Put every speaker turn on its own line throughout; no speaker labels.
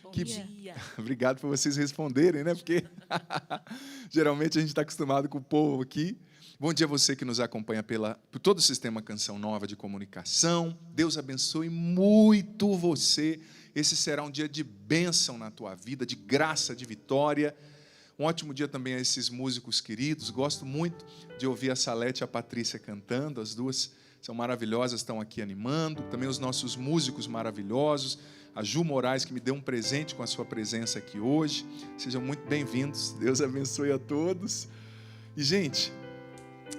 Bom
Que...
dia.
Obrigado por vocês responderem, né? Porque geralmente a gente está acostumado com o povo aqui. Bom dia a você que nos acompanha por todo o sistema Canção Nova de comunicação. Deus abençoe muito você. Esse será um dia de bênção na tua vida, de graça, de vitória. Um ótimo dia também a esses músicos queridos. Gosto muito de ouvir a Salete e a Patrícia cantando. As duas são maravilhosas, estão aqui animando. Também os nossos músicos maravilhosos. A Ju Moraes, que me deu um presente com a sua presença aqui hoje. Sejam muito bem-vindos. Deus abençoe a todos. E, gente,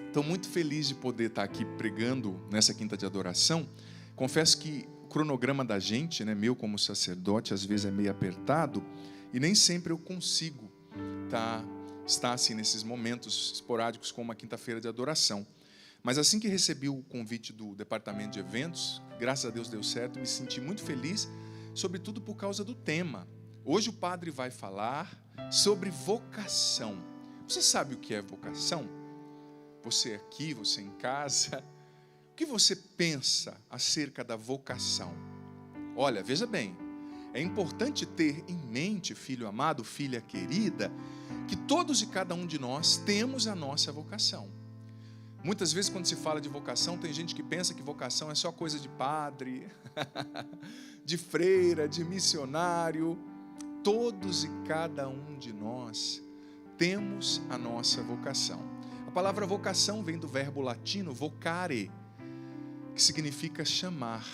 estou muito feliz de poder estar aqui pregando nessa quinta de adoração. Confesso que o cronograma da gente, né, meu como sacerdote, às vezes é meio apertado e nem sempre eu consigo estar assim nesses momentos esporádicos como uma quinta-feira de adoração. Mas assim que recebi o convite do departamento de eventos, graças a Deus deu certo, me senti muito feliz, sobretudo por causa do tema. Hoje o padre vai falar sobre vocação. Você sabe o que é vocação? Você aqui, você em casa, o que você pensa acerca da vocação? Olha, veja bem, é importante ter em mente, filho amado, filha querida, que todos e cada um de nós temos a nossa vocação. Muitas vezes quando se fala de vocação, tem gente que pensa que vocação é só coisa de padre, de freira, de missionário. Todos e cada um de nós temos a nossa vocação. A palavra vocação vem do verbo latino vocare, que significa chamar.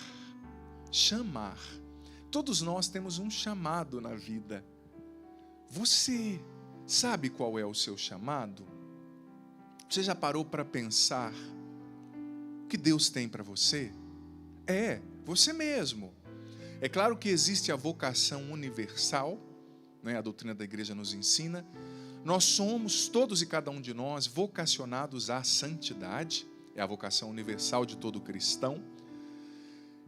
Chamar. Todos nós temos um chamado na vida. Você sabe qual é o seu chamado? Você já parou para pensar o que Deus tem para você? É, você mesmo. É claro que existe a vocação universal, né? A doutrina da igreja nos ensina. Nós somos, todos e cada um de nós, vocacionados à santidade. É a vocação universal de todo cristão.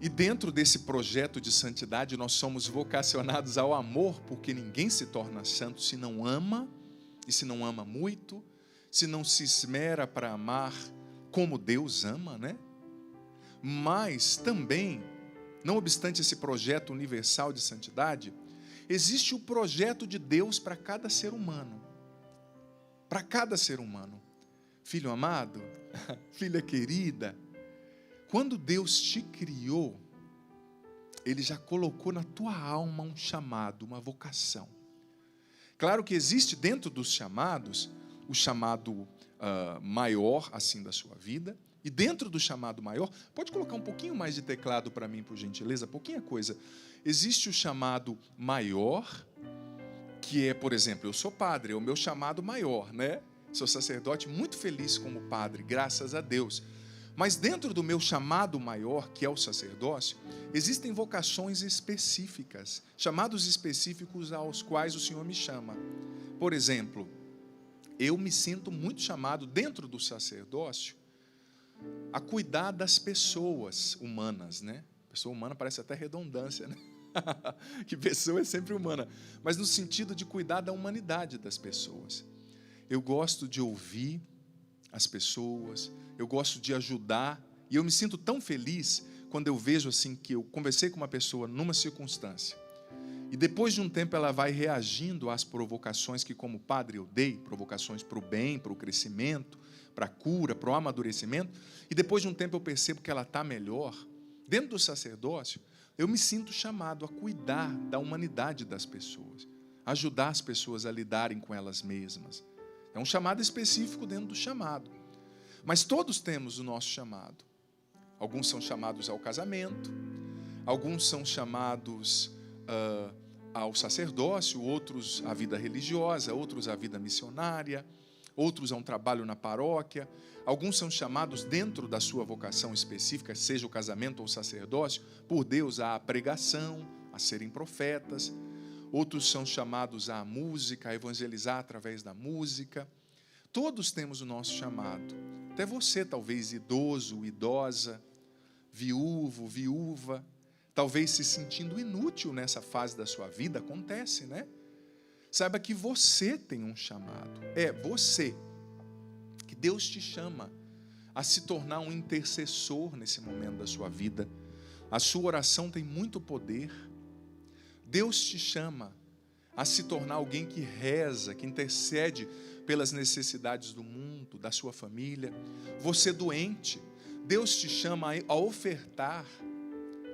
E dentro desse projeto de santidade, nós somos vocacionados ao amor, porque ninguém se torna santo se não ama, e se não ama muito, se não se esmera para amar como Deus ama, né? Mas também, não obstante esse projeto universal de santidade, existe o projeto de Deus para cada ser humano. Para cada ser humano. Filho amado, filha querida, quando Deus te criou, Ele já colocou na tua alma um chamado, uma vocação. Claro que existe dentro dos chamados, o chamado maior, assim, da sua vida. E dentro do chamado maior, pode colocar um pouquinho mais de teclado para mim, por gentileza, pouquinha coisa. Existe o chamado maior, que é, por exemplo, eu sou padre, é o meu chamado maior, né? Sou sacerdote, muito feliz como padre, graças a Deus. Mas dentro do meu chamado maior, que é o sacerdócio, existem vocações específicas, chamados específicos aos quais o Senhor me chama. Por exemplo, eu me sinto muito chamado dentro do sacerdócio a cuidar das pessoas humanas, né? Pessoa humana parece até redundância, né? Que pessoa é sempre humana, mas no sentido de cuidar da humanidade das pessoas. Eu gosto de ouvir as pessoas, eu gosto de ajudar, e eu me sinto tão feliz quando eu vejo assim que eu conversei com uma pessoa numa circunstância, e depois de um tempo ela vai reagindo às provocações que como padre eu dei, provocações para o bem, para o crescimento, para a cura, para o amadurecimento, e depois de um tempo eu percebo que ela está melhor. Dentro do sacerdócio, eu me sinto chamado a cuidar da humanidade das pessoas, ajudar as pessoas a lidarem com elas mesmas. É um chamado específico dentro do chamado. Mas todos temos o nosso chamado. Alguns são chamados ao casamento, alguns são chamados ao sacerdócio, outros à vida religiosa, outros à vida missionária, outros a um trabalho na paróquia. Alguns são chamados dentro da sua vocação específica, seja o casamento ou o sacerdócio, por Deus à pregação, a serem profetas. Outros são chamados à música, a evangelizar através da música. Todos temos o nosso chamado. Até você, talvez idoso, idosa, viúvo, viúva, talvez se sentindo inútil nessa fase da sua vida, acontece, né? Saiba que você tem um chamado. É você, que Deus te chama a se tornar um intercessor nesse momento da sua vida. A sua oração tem muito poder. Deus te chama a se tornar alguém que reza, que intercede pelas necessidades do mundo, da sua família. Você doente, Deus te chama a ofertar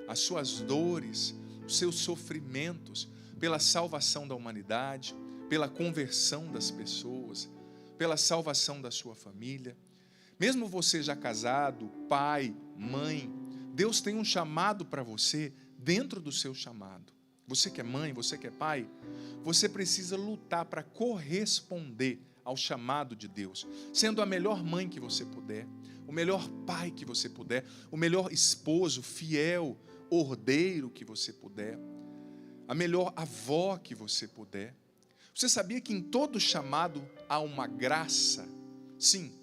as suas dores, os seus sofrimentos, pela salvação da humanidade, pela conversão das pessoas, pela salvação da sua família. Mesmo você já casado, pai, mãe, Deus tem um chamado para você dentro do seu chamado. Você que é mãe, você que é pai, você precisa lutar para corresponder ao chamado de Deus, sendo a melhor mãe que você puder, o melhor pai que você puder, o melhor esposo, fiel, ordeiro que você puder, a melhor avó que você puder. Você sabia que em todo chamado há uma graça? Sim,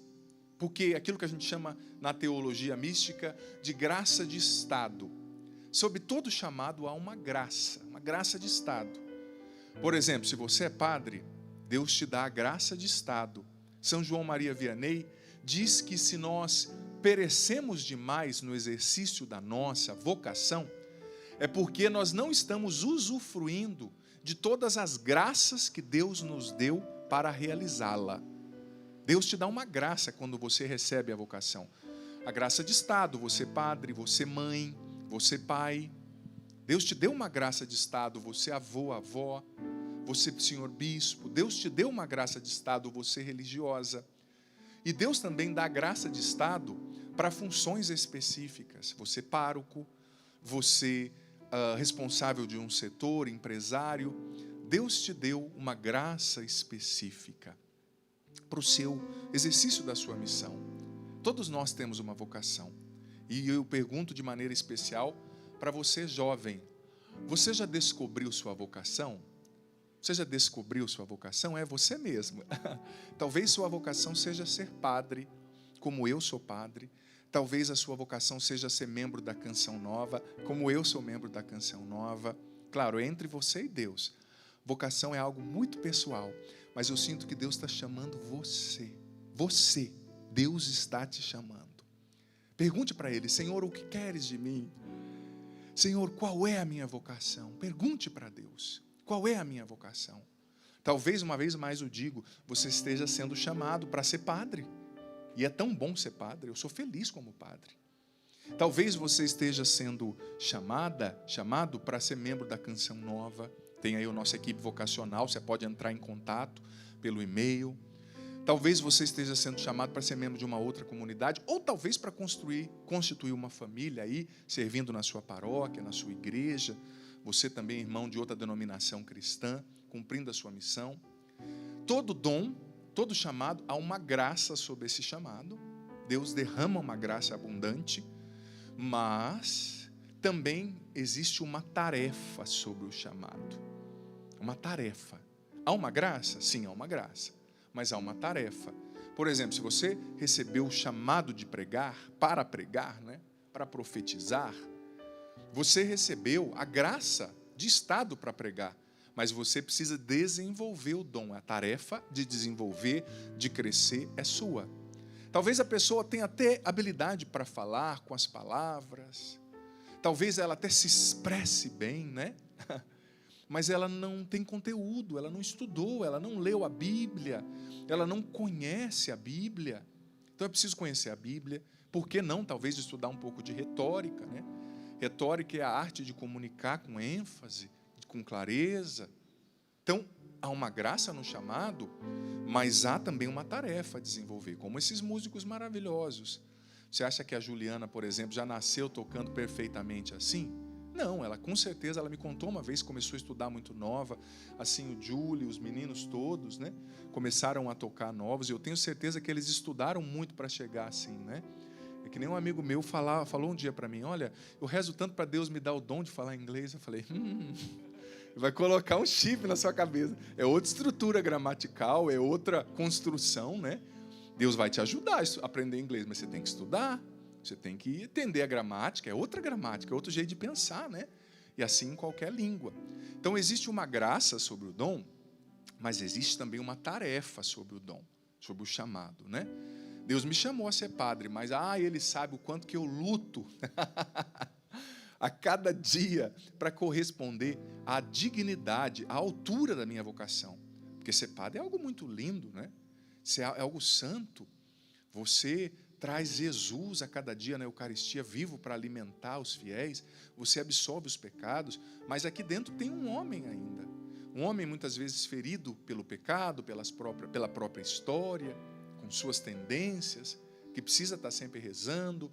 porque aquilo que a gente chama na teologia mística de graça de estado. Sobre todo chamado há uma graça de estado. Por exemplo, se você é padre, Deus te dá a graça de estado. São João Maria Vianney diz que se nós perecemos demais no exercício da nossa vocação, é porque nós não estamos usufruindo de todas as graças que Deus nos deu para realizá-la. Deus te dá uma graça quando você recebe a vocação. A graça de estado, você padre, você mãe, você pai. Deus te deu uma graça de estado, você avô, avó, você senhor bispo. Deus te deu uma graça de estado, você religiosa. E Deus também dá graça de estado para funções específicas. Você pároco, você responsável de um setor, empresário. Deus te deu uma graça específica para o seu exercício da sua missão. Todos nós temos uma vocação. E eu pergunto de maneira especial para você jovem, você já descobriu sua vocação? Você já descobriu sua vocação? É você mesmo. Talvez sua vocação seja ser padre, como eu sou padre. Talvez a sua vocação seja ser membro da Canção Nova, como eu sou membro da Canção Nova. Claro, é entre você e Deus. Vocação é algo muito pessoal, mas eu sinto que Deus está chamando você. Você, Deus está te chamando. Pergunte para Ele, Senhor, o que queres de mim? Senhor, qual é a minha vocação? Pergunte para Deus, qual é a minha vocação? Talvez, uma vez mais eu digo, você esteja sendo chamado para ser padre. E é tão bom ser padre, eu sou feliz como padre. Talvez você esteja sendo chamado para ser membro da Canção Nova. Tem aí a nossa equipe vocacional, você pode entrar em contato pelo e-mail. Talvez você esteja sendo chamado para ser membro de uma outra comunidade, ou talvez para constituir uma família aí, servindo na sua paróquia, na sua igreja. Você também é irmão de outra denominação cristã, cumprindo a sua missão. Todo dom, todo chamado, há uma graça sobre esse chamado. Deus derrama uma graça abundante, mas também existe uma tarefa sobre o chamado. Uma tarefa. Há uma graça? Sim, há uma graça. Mas há uma tarefa. Por exemplo, se você recebeu o chamado de pregar, né? Para profetizar, você recebeu a graça de estado para pregar, mas você precisa desenvolver o dom. A tarefa de desenvolver, de crescer, é sua. Talvez a pessoa tenha até habilidade para falar com as palavras, talvez ela até se expresse bem, né? Mas ela não tem conteúdo, ela não estudou, ela não leu a Bíblia, ela não conhece a Bíblia. Então é preciso conhecer a Bíblia. Por que não, talvez, estudar um pouco de retórica, né? Retórica é a arte de comunicar com ênfase, com clareza. Então, há uma graça no chamado, mas há também uma tarefa a desenvolver, como esses músicos maravilhosos. Você acha que a Juliana, por exemplo, já nasceu tocando perfeitamente assim? Não, ela com certeza, ela me contou uma vez, começou a estudar muito nova, assim o Júlio, os meninos todos, né, começaram a tocar novos, e eu tenho certeza que eles estudaram muito para chegar assim, né? É que nem um amigo meu falou um dia para mim, olha, eu rezo tanto para Deus me dar o dom de falar inglês. Eu falei, vai colocar um chip na sua cabeça, é outra estrutura gramatical, é outra construção, né? Deus vai te ajudar a aprender inglês, mas você tem que estudar. Você tem que entender a gramática, é outra gramática, é outro jeito de pensar, né? E assim em qualquer língua. Então existe uma graça sobre o dom, mas existe também uma tarefa sobre o dom, sobre o chamado, né? Deus me chamou a ser padre, mas Ele sabe o quanto que eu luto. a cada dia para corresponder à dignidade, à altura da minha vocação. Porque ser padre é algo muito lindo, né? É algo santo. Você traz Jesus a cada dia na Eucaristia vivo para alimentar os fiéis, você absolve os pecados, mas aqui dentro tem um homem ainda. Um homem muitas vezes ferido pelo pecado, pela própria história, com suas tendências, que precisa estar sempre rezando,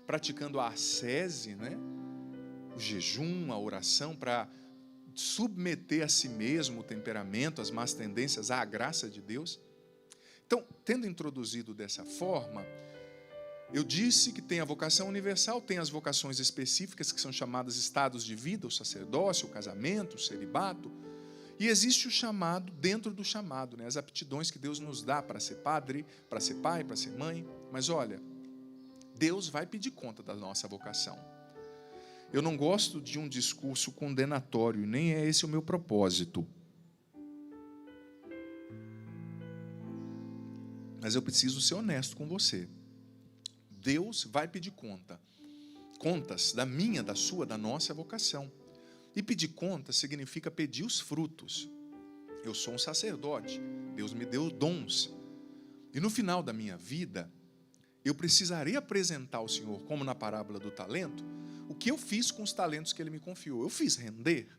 praticando a ascese, né? O jejum, a oração, para submeter a si mesmo o temperamento, as más tendências à graça de Deus. Então, tendo introduzido dessa forma, eu disse que tem a vocação universal, tem as vocações específicas, que são chamadas estados de vida, o sacerdócio, o casamento, o celibato, e existe o chamado dentro do chamado, né? As aptidões que Deus nos dá para ser padre, para ser pai, para ser mãe. Mas olha, Deus vai pedir conta da nossa vocação. Eu não gosto de um discurso condenatório, nem é esse o meu propósito. Mas eu preciso ser honesto com você. Deus vai pedir contas da minha, da sua, da nossa vocação. E pedir contas significa pedir os frutos. Eu sou um sacerdote, Deus me deu dons. E no final da minha vida, eu precisarei apresentar ao Senhor, como na parábola do talento, o que eu fiz com os talentos que Ele me confiou. Eu fiz render.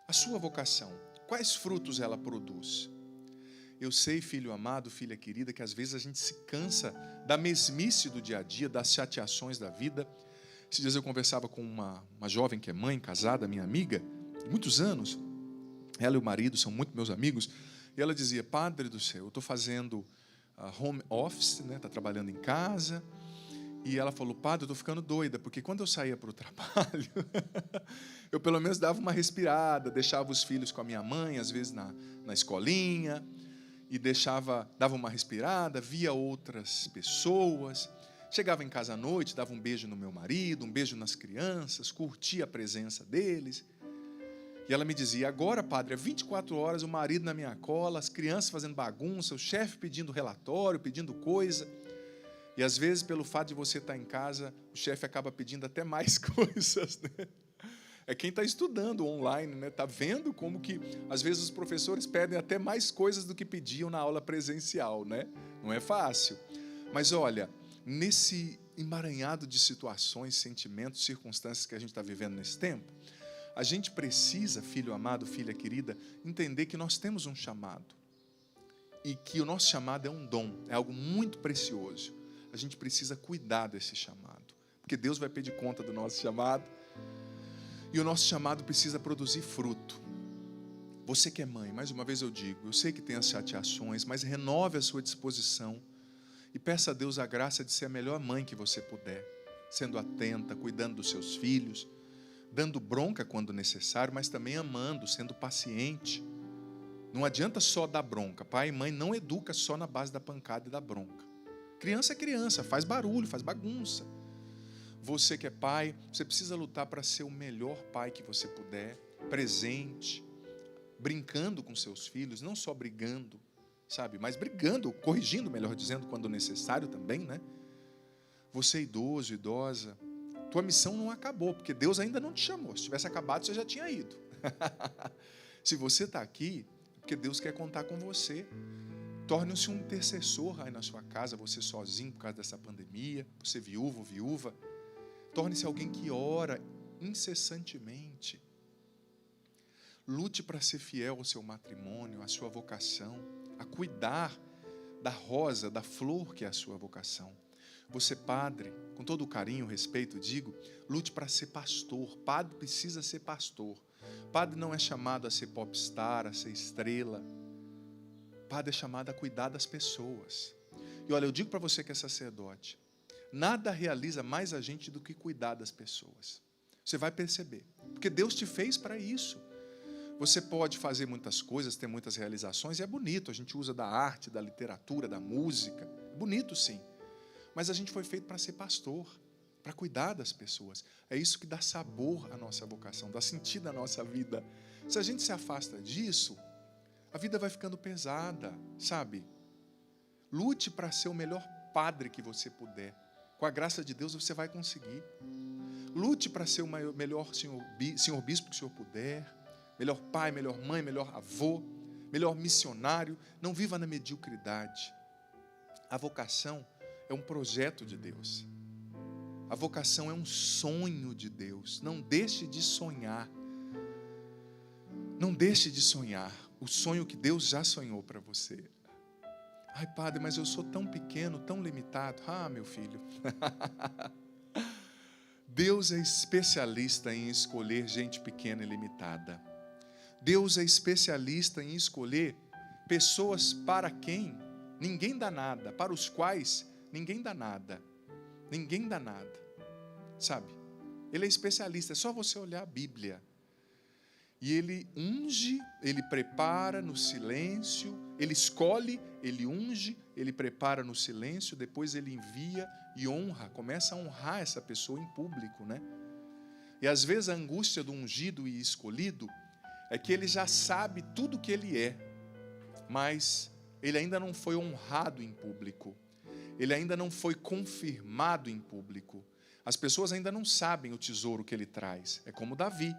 A sua vocação, quais frutos ela produz? Eu sei, filho amado, filha querida, que às vezes a gente se cansa da mesmice do dia a dia, das chateações da vida. Esses dias eu conversava com uma jovem que é mãe, casada, minha amiga, de muitos anos. Ela e o marido são muito meus amigos. E ela dizia, Padre do céu, eu estou fazendo home office, né? Está trabalhando em casa. E ela falou, Padre, eu estou ficando doida, porque quando eu saía para o trabalho, eu pelo menos dava uma respirada, deixava os filhos com a minha mãe, às vezes na escolinha, e dava uma respirada, via outras pessoas. Chegava em casa à noite, dava um beijo no meu marido, um beijo nas crianças, curtia a presença deles. E ela me dizia, agora, Padre, há 24 horas, o marido na minha cola, as crianças fazendo bagunça, o chefe pedindo relatório, pedindo coisa. E às vezes, pelo fato de você estar em casa, o chefe acaba pedindo até mais coisas, né? É quem está estudando online, né? Está vendo como que, às vezes, os professores pedem até mais coisas do que pediam na aula presencial, né? Não é fácil. Mas olha, nesse emaranhado de situações, sentimentos, circunstâncias que a gente está vivendo nesse tempo, a gente precisa, filho amado, filha querida, entender que nós temos um chamado. E que o nosso chamado é um dom, é algo muito precioso. A gente precisa cuidar desse chamado. Porque Deus vai pedir conta do nosso chamado. E o nosso chamado precisa produzir fruto. Você que é mãe, mais uma vez eu digo, eu sei que tem as chateações, mas renove a sua disposição e peça a Deus a graça de ser a melhor mãe que você puder, sendo atenta, cuidando dos seus filhos, dando bronca quando necessário, mas também amando, sendo paciente. Não adianta só dar bronca. Pai e mãe não educa só na base da pancada e da bronca. Criança é criança, faz barulho, faz bagunça. Você que é pai, você precisa lutar para ser o melhor pai que você puder, presente, brincando com seus filhos, não só brigando, sabe, mas brigando, corrigindo, melhor dizendo, quando necessário também, né? Você idoso, idosa, tua missão não acabou, porque Deus ainda não te chamou. Se tivesse acabado, você já tinha ido. Se você está aqui, é porque Deus quer contar com você. Torne-se um intercessor aí na sua casa, você sozinho por causa dessa pandemia, você viúvo ou viúva. Torne-se alguém que ora incessantemente. Lute para ser fiel ao seu matrimônio, à sua vocação, a cuidar da rosa, da flor que é a sua vocação. Você, padre, com todo o carinho, respeito, digo, lute para ser pastor. Padre precisa ser pastor. Padre não é chamado a ser popstar, a ser estrela. Padre é chamado a cuidar das pessoas. E olha, eu digo para você que é sacerdote, nada realiza mais a gente do que cuidar das pessoas. Você vai perceber. Porque Deus te fez para isso. Você pode fazer muitas coisas, ter muitas realizações, e é bonito. A gente usa da arte, da literatura, da música. É bonito, sim. Mas a gente foi feito para ser pastor, para cuidar das pessoas. É isso que dá sabor à nossa vocação, dá sentido à nossa vida. Se a gente se afasta disso, a vida vai ficando pesada, sabe? Lute para ser o melhor padre que você puder. Com a graça de Deus você vai conseguir. Lute para ser o melhor senhor bispo que o senhor puder, melhor pai, melhor mãe, melhor avô, melhor missionário. Não viva na mediocridade. A vocação é um projeto de Deus. A vocação é um sonho de Deus. Não deixe de sonhar. Não deixe de sonhar o sonho que Deus já sonhou para você. Ai, padre, mas eu sou tão pequeno, tão limitado. Ah, meu filho. Deus é especialista em escolher gente pequena e limitada. Deus é especialista em escolher pessoas para quem ninguém dá nada, para os quais ninguém dá nada. Ninguém dá nada. Sabe? Ele é especialista, é só você olhar a Bíblia. E ele unge, ele prepara no silêncio, ele escolhe, ele unge, ele prepara no silêncio, depois ele envia e honra, começa a honrar essa pessoa em público, né? E às vezes a angústia do ungido e escolhido é que ele já sabe tudo que ele é, mas ele ainda não foi honrado em público, ele ainda não foi confirmado em público. As pessoas ainda não sabem o tesouro que ele traz. É como Davi.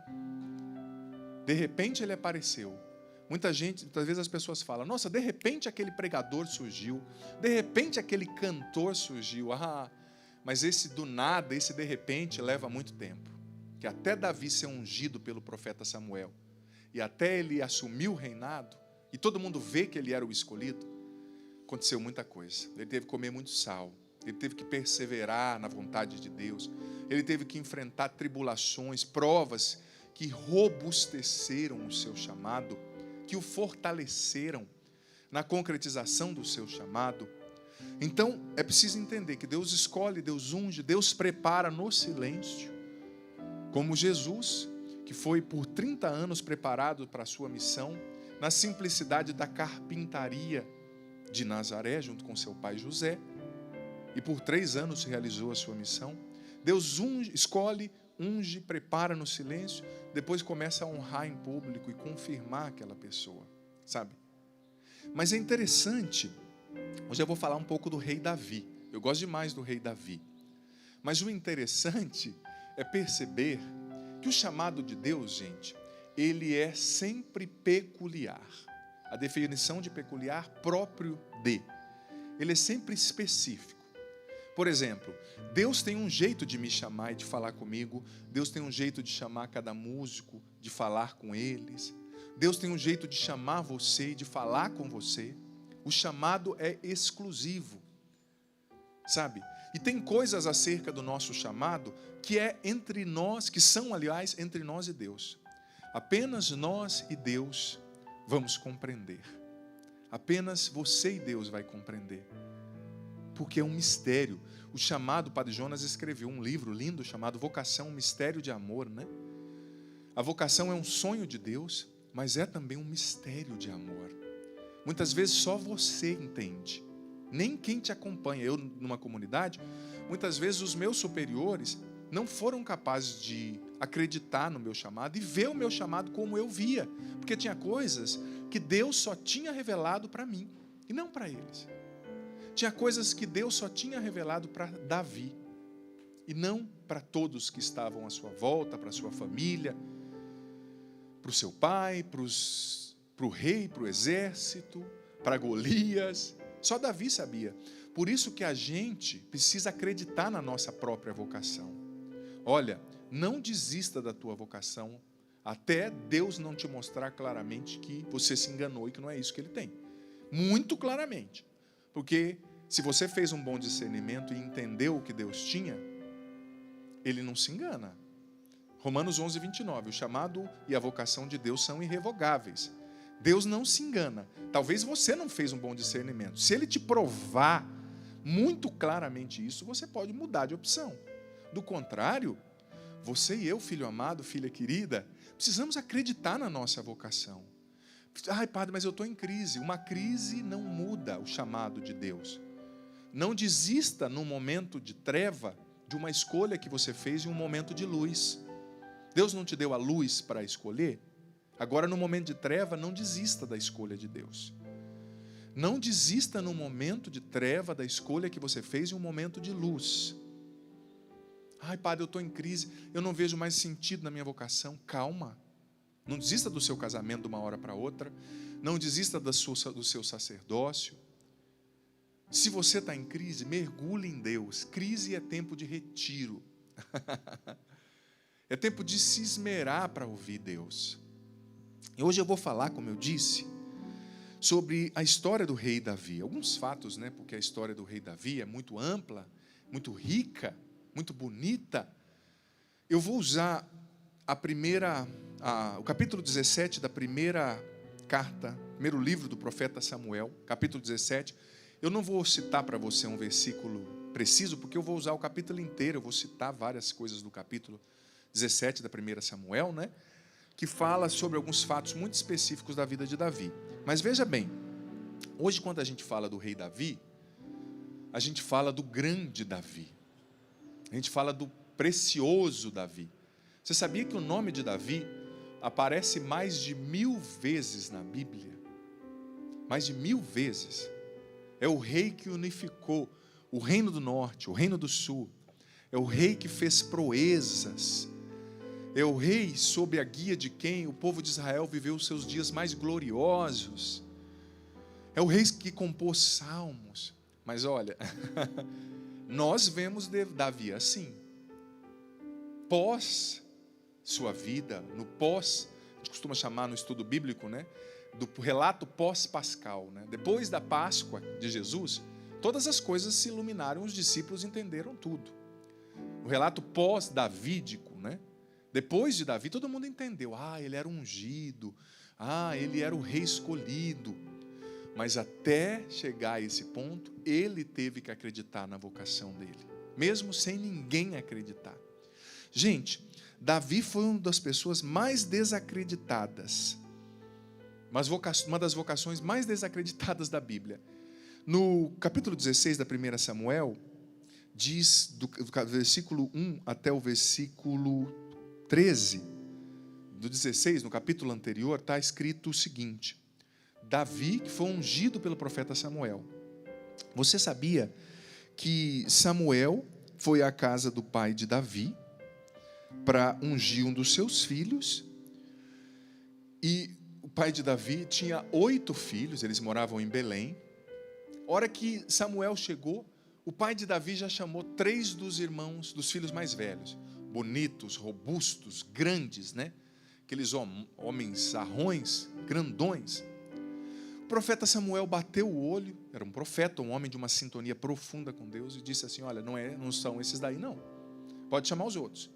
De repente ele apareceu. Muitas vezes as pessoas falam: nossa, de repente aquele pregador surgiu, de repente aquele cantor surgiu. Ah, mas esse do nada, esse de repente leva muito tempo. Que até Davi ser ungido pelo profeta Samuel, e até ele assumir o reinado, e todo mundo vê que ele era o escolhido, aconteceu muita coisa. Ele teve que comer muito sal, ele teve que perseverar na vontade de Deus, ele teve que enfrentar tribulações, provas que robusteceram o seu chamado, que o fortaleceram na concretização do seu chamado. Então, é preciso entender que Deus escolhe, Deus unge, Deus prepara no silêncio, como Jesus, que foi por 30 anos preparado para a sua missão, na simplicidade da carpintaria de Nazaré, junto com seu pai José, e por 3 anos realizou a sua missão. Deus escolhe, unge, prepara no silêncio, depois começa a honrar em público e confirmar aquela pessoa, sabe? Mas é interessante, hoje eu vou falar um pouco do rei Davi. Eu gosto demais do rei Davi. Mas o interessante é perceber que o chamado de Deus, gente, ele é sempre peculiar. A definição de peculiar, próprio de. Ele é sempre específico. Por exemplo, Deus tem um jeito de me chamar e de falar comigo. Deus tem um jeito de chamar cada músico, de falar com eles. Deus tem um jeito de chamar você e de falar com você. O chamado é exclusivo, sabe? E tem coisas acerca do nosso chamado que é entre nós, que são, aliás, entre nós e Deus. Apenas nós e Deus vamos compreender. Apenas você e Deus vai compreender. Porque é um mistério. O chamado, o Padre Jonas escreveu um livro lindo chamado Vocação, um mistério de amor, né? A vocação é um sonho de Deus, mas é também um mistério de amor. Muitas vezes só você entende, nem quem te acompanha. Eu, numa comunidade, muitas vezes os meus superiores não foram capazes de acreditar no meu chamado e ver o meu chamado como eu via, porque tinha coisas que Deus só tinha revelado para mim e não para eles. Tinha coisas que Deus só tinha revelado para Davi e não para todos que estavam à sua volta, para a sua família, para o seu pai, para o rei, para o exército, para Golias. Só Davi sabia. Por isso que a gente precisa acreditar na nossa própria vocação. Olha, não desista da tua vocação até Deus não te mostrar claramente que você se enganou e que não é isso que Ele tem. Muito claramente. Porque se você fez um bom discernimento e entendeu o que Deus tinha, Ele não se engana. Romanos 11, 29. O chamado e a vocação de Deus são irrevogáveis. Deus não se engana. Talvez você não fez um bom discernimento. Se Ele te provar muito claramente isso, você pode mudar de opção. Do contrário, você e eu, filho amado, filha querida, precisamos acreditar na nossa vocação. Ai, padre, mas eu estou em crise. Uma crise não muda o chamado de Deus. Não desista num momento de treva de uma escolha que você fez em um momento de luz. Deus não te deu a luz para escolher? Agora, no momento de treva, não desista da escolha de Deus. Não desista no momento de treva da escolha que você fez em um momento de luz. Ai, padre, eu estou em crise, eu não vejo mais sentido na minha vocação. Calma. Não desista do seu casamento de uma hora para outra. Não desista do seu sacerdócio. Se você está em crise, mergulhe em Deus. Crise é tempo de retiro. É tempo de se esmerar para ouvir Deus. E hoje eu vou falar, como eu disse, sobre a história do rei Davi. Alguns fatos, né? Porque a história do rei Davi é muito ampla, muito rica, muito bonita. Eu vou usar o capítulo 17 da primeira carta, primeiro livro do profeta Samuel, capítulo 17. Eu não vou citar para você um versículo preciso, porque eu vou usar o capítulo inteiro, eu vou citar várias coisas do capítulo 17 da primeira Samuel, né? Que fala sobre alguns fatos muito específicos da vida de Davi. Mas veja bem, hoje quando a gente fala do rei Davi, a gente fala do grande Davi. A gente fala do precioso Davi. Você sabia que o nome de Davi aparece mais de 1000 vezes na Bíblia? Mais de 1000 vezes. É o rei que unificou o reino do norte, o reino do sul. É o rei que fez proezas. É o rei sob a guia de quem o povo de Israel viveu os seus dias mais gloriosos. É o rei que compôs salmos. Mas olha, nós vemos Davi assim. Pós sua vida, no pós, a gente costuma chamar no estudo bíblico, né, do relato pós-pascal, né? Depois da Páscoa de Jesus, todas as coisas se iluminaram, os discípulos entenderam tudo. O relato pós-davídico, né? Depois de Davi, todo mundo entendeu. Ele era ungido. Ele era o rei escolhido. Mas até chegar a esse ponto, ele teve que acreditar na vocação dele, mesmo sem ninguém acreditar. Gente, Davi foi uma das pessoas mais desacreditadas, mas uma das vocações mais desacreditadas da Bíblia. No capítulo 16 da primeira Samuel, diz, do versículo 1 até o versículo 13, do 16, no capítulo anterior, está escrito o seguinte: Davi, que foi ungido pelo profeta Samuel. Você sabia que Samuel foi à casa do pai de Davi para ungir um dos seus filhos? E o pai de Davi tinha 8 filhos, eles moravam em Belém. A hora que Samuel chegou, o pai de Davi já chamou 3 dos irmãos, dos filhos mais velhos, bonitos, robustos, grandes, né? Aqueles homens arrões, grandões. O profeta Samuel bateu o olho, era um profeta, um homem de uma sintonia profunda com Deus, e disse assim: olha, não são esses daí não, pode chamar os outros.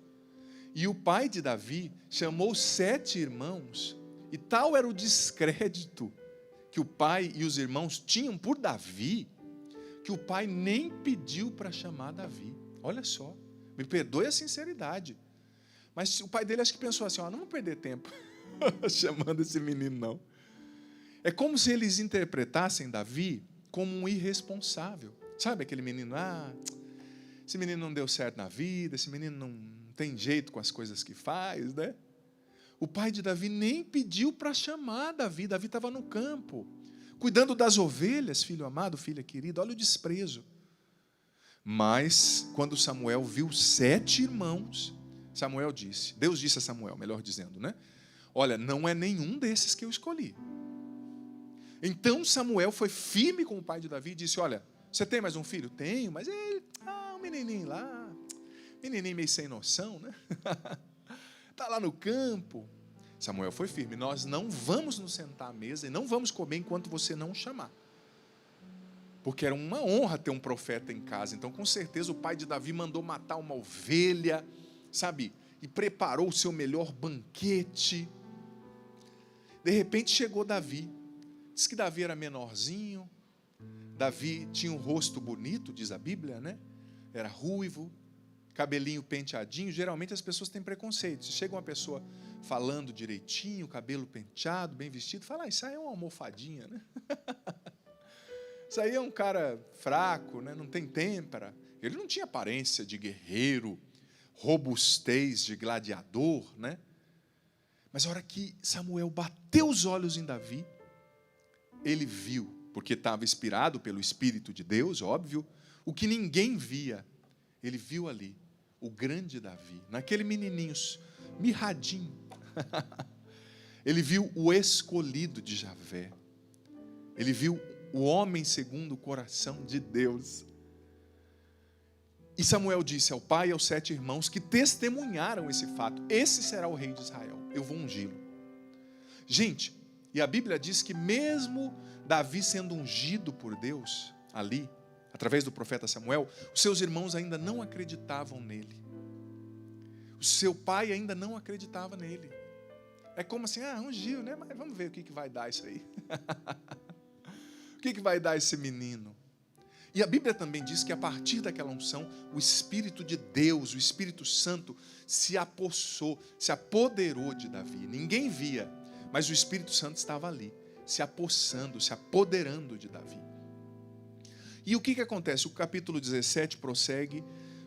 E o pai de Davi chamou 7 irmãos, e tal era o descrédito que o pai e os irmãos tinham por Davi, que o pai nem pediu para chamar Davi. Olha só, me perdoe a sinceridade, mas o pai dele acho que pensou assim: não vamos perder tempo chamando esse menino não. É como se eles interpretassem Davi como um irresponsável. Sabe aquele menino, esse menino não deu certo na vida, esse menino não tem jeito com as coisas que faz, né? O pai de Davi nem pediu para chamar Davi. Davi estava no campo, cuidando das ovelhas, filho amado, filha querida. Olha o desprezo. Mas, quando Samuel viu 7 irmãos, Deus disse a Samuel, melhor dizendo, né? Olha, não é nenhum desses que eu escolhi. Então Samuel foi firme com o pai de Davi e disse: olha, você tem mais um filho? Tenho, mas ele, um menininho lá, menininho meio sem noção, né? Está lá no campo. Samuel foi firme: nós não vamos nos sentar à mesa e não vamos comer enquanto você não chamar. Porque era uma honra ter um profeta em casa. Então, com certeza, o pai de Davi mandou matar uma ovelha, sabe? E preparou o seu melhor banquete. De repente, chegou Davi. Diz que Davi era menorzinho. Davi tinha um rosto bonito, diz a Bíblia, né? Era ruivo, cabelinho penteadinho. Geralmente as pessoas têm preconceito. Se chega uma pessoa falando direitinho, cabelo penteado, bem vestido, fala: isso aí é uma almofadinha, né? Isso aí é um cara fraco, né? Não tem têmpera. Ele não tinha aparência de guerreiro, robustez de gladiador, né? Mas a hora que Samuel bateu os olhos em Davi, ele viu, porque estava inspirado pelo Espírito de Deus, óbvio, o que ninguém via. Ele viu ali o grande Davi, naquele menininho mirradinho, ele viu o escolhido de Javé, ele viu o homem segundo o coração de Deus. E Samuel disse ao pai e aos 7 irmãos que testemunharam esse fato: esse será o rei de Israel, eu vou ungí-lo. Gente, e a Bíblia diz que mesmo Davi sendo ungido por Deus ali, através do profeta Samuel, os seus irmãos ainda não acreditavam nele. O seu pai ainda não acreditava nele. É como assim, ungiu, né? Mas vamos ver o que vai dar isso aí. O que vai dar esse menino? E a Bíblia também diz que a partir daquela unção, o Espírito de Deus, o Espírito Santo, se apossou, se apoderou de Davi. Ninguém via, mas o Espírito Santo estava ali, se apossando, se apoderando de Davi. E o que acontece? O capítulo 17 prossegue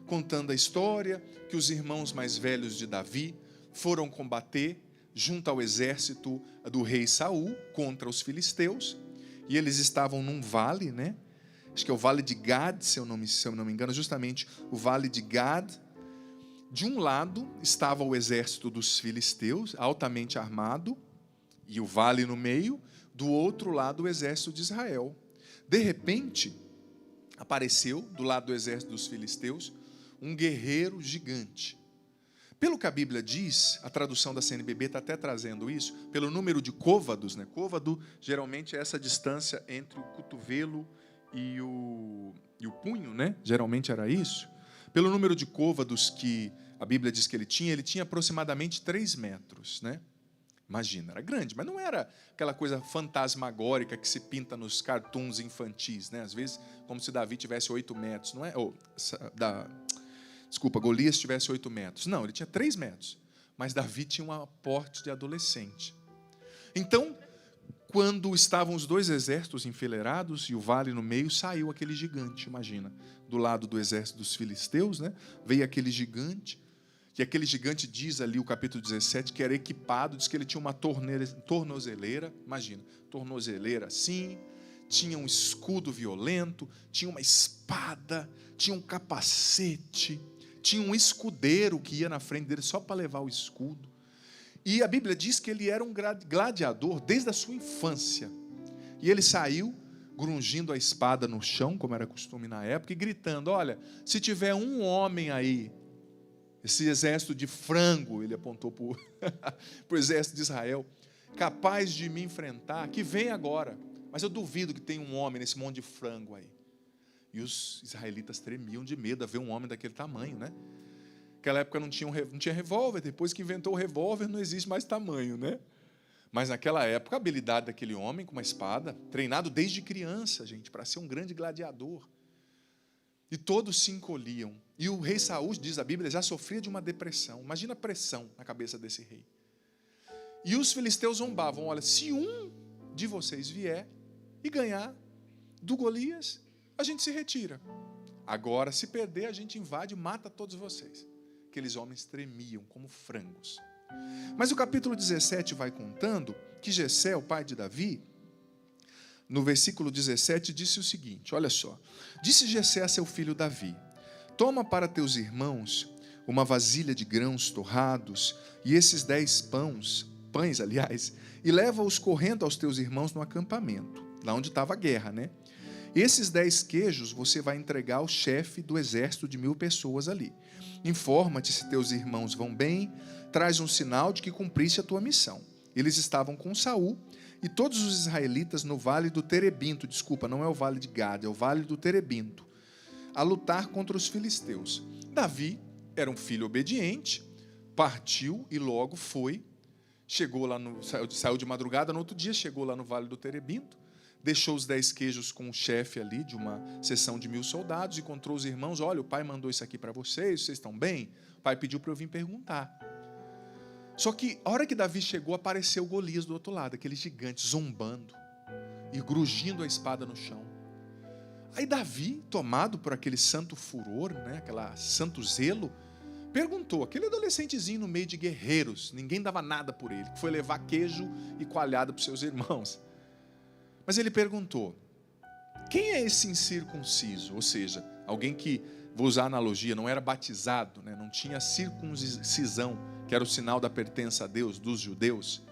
contando a história que os irmãos mais velhos de Davi foram combater junto ao exército do rei Saul contra os filisteus. E eles estavam num vale, né? Acho que é o vale de Gad, se eu não me engano, justamente o vale de Gad. De um lado estava o exército dos filisteus, altamente armado, e o vale no meio. Do outro lado, o exército de Israel. De repente, apareceu, do lado do exército dos filisteus, um guerreiro gigante. Pelo que a Bíblia diz, a tradução da CNBB está até trazendo isso, pelo número de côvados, né? Côvado geralmente é essa distância entre o cotovelo e o punho, né? Geralmente era isso. Pelo número de côvados que a Bíblia diz que ele tinha aproximadamente 3 metros, né? Imagina, era grande, mas não era aquela coisa fantasmagórica que se pinta nos cartoons infantis, né? Às vezes, como se Davi tivesse 8 metros, não é? Golias tivesse 8 metros. Não, ele tinha 3 metros. Mas Davi tinha um porte de adolescente. Então, quando estavam os 2 exércitos enfileirados e o vale no meio, saiu aquele gigante, imagina. Do lado do exército dos filisteus, né? Veio aquele gigante. E aquele gigante diz ali, o capítulo 17, que era equipado, diz que ele tinha uma tornozeleira, imagina, tornozeleira assim, tinha um escudo violento, tinha uma espada, tinha um capacete, tinha um escudeiro que ia na frente dele só para levar o escudo. E a Bíblia diz que ele era um gladiador desde a sua infância. E ele saiu grungindo a espada no chão, como era costume na época, e gritando: olha, se tiver um homem aí, esse exército de frango, ele apontou para o exército de Israel, capaz de me enfrentar, que vem agora. Mas eu duvido que tenha um homem nesse monte de frango aí. E os israelitas tremiam de medo a ver um homem daquele tamanho, né? Naquela época não tinha revólver, depois que inventou o revólver não existe mais tamanho, né? Mas naquela época a habilidade daquele homem com uma espada, treinado desde criança, gente, para ser um grande gladiador. E todos se encolhiam. E o rei Saul, diz a Bíblia, já sofria de uma depressão. Imagina a pressão na cabeça desse rei. E os filisteus zombavam: olha, se um de vocês vier e ganhar do Golias, a gente se retira. Agora, se perder, a gente invade e mata todos vocês. Aqueles homens tremiam como frangos. Mas o capítulo 17 vai contando que Jessé, o pai de Davi, no versículo 17, disse o seguinte, olha só. Disse Jessé a seu filho Davi: toma para teus irmãos uma vasilha de grãos torrados e esses 10 pães, e leva-os correndo aos teus irmãos no acampamento, lá onde estava a guerra, né? Esses 10 queijos você vai entregar ao chefe do exército de 1000 pessoas ali. Informa-te se teus irmãos vão bem, traz um sinal de que cumpriste a tua missão. Eles estavam com Saul e todos os israelitas no vale do Terebinto, desculpa, não é o vale de Gad, é o vale do Terebinto, a lutar contra os filisteus. Davi era um filho obediente, partiu e logo foi, saiu de madrugada, no outro dia chegou lá no vale do Terebinto, deixou os 10 queijos com o chefe ali de uma seção de 1000 soldados, encontrou os irmãos: olha, o pai mandou isso aqui para vocês estão bem? O pai pediu para eu vir perguntar. Só que a hora que Davi chegou, apareceu Golias do outro lado, aquele gigante zombando e grugindo a espada no chão. Aí Davi, tomado por aquele santo furor, né, aquele santo zelo, perguntou, aquele adolescentezinho no meio de guerreiros, ninguém dava nada por ele, que foi levar queijo e coalhada para os seus irmãos. Mas ele perguntou: quem é esse incircunciso? Ou seja, alguém que vou usar a analogia, não era batizado, né? Não tinha circuncisão, que era o sinal da pertença a Deus, dos judeus,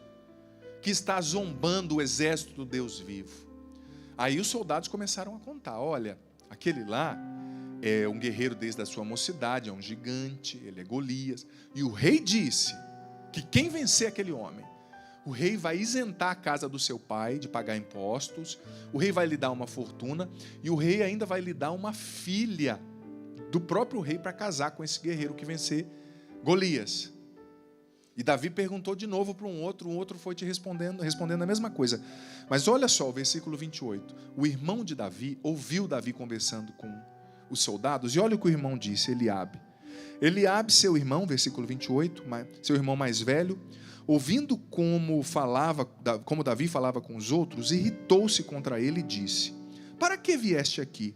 que está zombando o exército do Deus vivo. Aí os soldados começaram a contar, olha, aquele lá é um guerreiro desde a sua mocidade, é um gigante, ele é Golias. E o rei disse que quem vencer aquele homem, o rei vai isentar a casa do seu pai de pagar impostos, o rei vai lhe dar uma fortuna, e o rei ainda vai lhe dar uma filha do próprio rei para casar com esse guerreiro que vencer Golias. E Davi perguntou de novo para um outro foi te respondendo a mesma coisa. Mas olha só o versículo 28. O irmão de Davi ouviu Davi conversando com os soldados, e olha o que o irmão disse, Eliabe. Eliabe, seu irmão, versículo 28, seu irmão mais velho, ouvindo como Davi falava com os outros, irritou-se contra ele e disse: para que vieste aqui?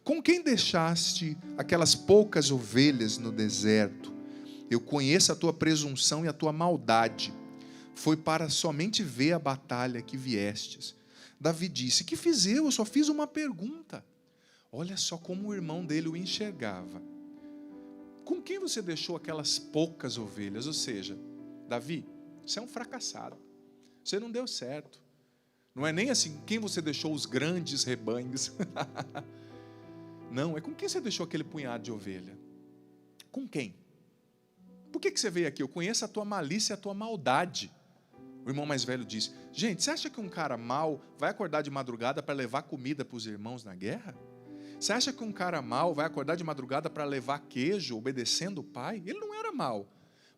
Com quem deixaste aquelas poucas ovelhas no deserto? Eu conheço a tua presunção e a tua maldade. Foi para somente ver a batalha que viestes. Davi disse: que fiz eu? Eu só fiz uma pergunta. Olha só como o irmão dele o enxergava. Com quem você deixou aquelas poucas ovelhas? Ou seja, Davi, você é um fracassado. Você não deu certo. Não é nem assim, quem você deixou os grandes rebanhos. Não, é com quem você deixou aquele punhado de ovelha? Com quem? Por que você veio aqui? Eu conheço a tua malícia e a tua maldade. O irmão mais velho disse: gente, você acha que um cara mau vai acordar de madrugada para levar comida para os irmãos na guerra? Você acha que um cara mau vai acordar de madrugada para levar queijo, obedecendo o pai? Ele não era mau.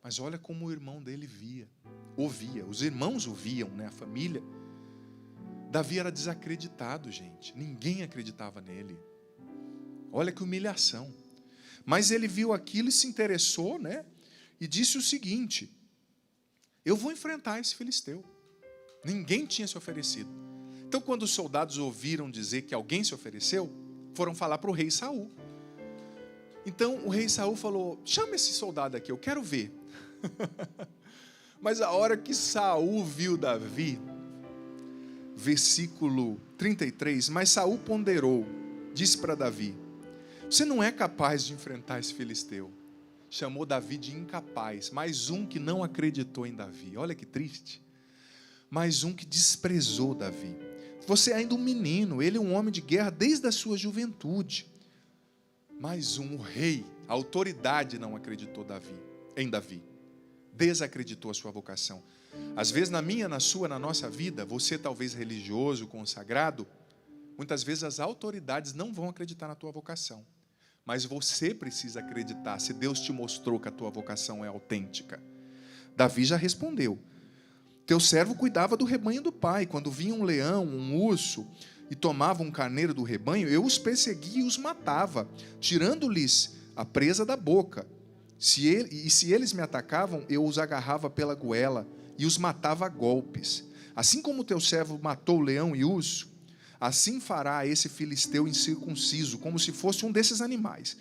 Mas olha como o irmão dele ouvia. Os irmãos ouviam, né? A família. Davi era desacreditado, gente. Ninguém acreditava nele. Olha que humilhação. Mas ele viu aquilo e se interessou, né? E disse o seguinte: eu vou enfrentar esse filisteu. Ninguém tinha se oferecido. Então, quando os soldados ouviram dizer que alguém se ofereceu, foram falar para o rei Saul. Então, o rei Saul falou: chama esse soldado aqui, eu quero ver. Mas a hora que Saul viu Davi, versículo 33, mas Saul ponderou, disse para Davi: você não é capaz de enfrentar esse filisteu. Chamou Davi de incapaz, mais um que não acreditou em Davi. Olha que triste. Mais um que desprezou Davi. Você é ainda um menino, ele é um homem de guerra desde a sua juventude. Mais um, o rei, a autoridade não acreditou em Davi. Desacreditou a sua vocação. Às vezes na minha, na sua, na nossa vida, você talvez religioso, consagrado, muitas vezes as autoridades não vão acreditar na tua vocação. Mas você precisa acreditar, se Deus te mostrou que a tua vocação é autêntica. Davi já respondeu: teu servo cuidava do rebanho do pai. Quando vinha um leão, um urso, e tomava um carneiro do rebanho, eu os perseguia e os matava, tirando-lhes a presa da boca. Se eles me atacavam, eu os agarrava pela goela e os matava a golpes. Assim como o teu servo matou o leão e o urso, assim fará esse filisteu incircunciso, como se fosse um desses animais.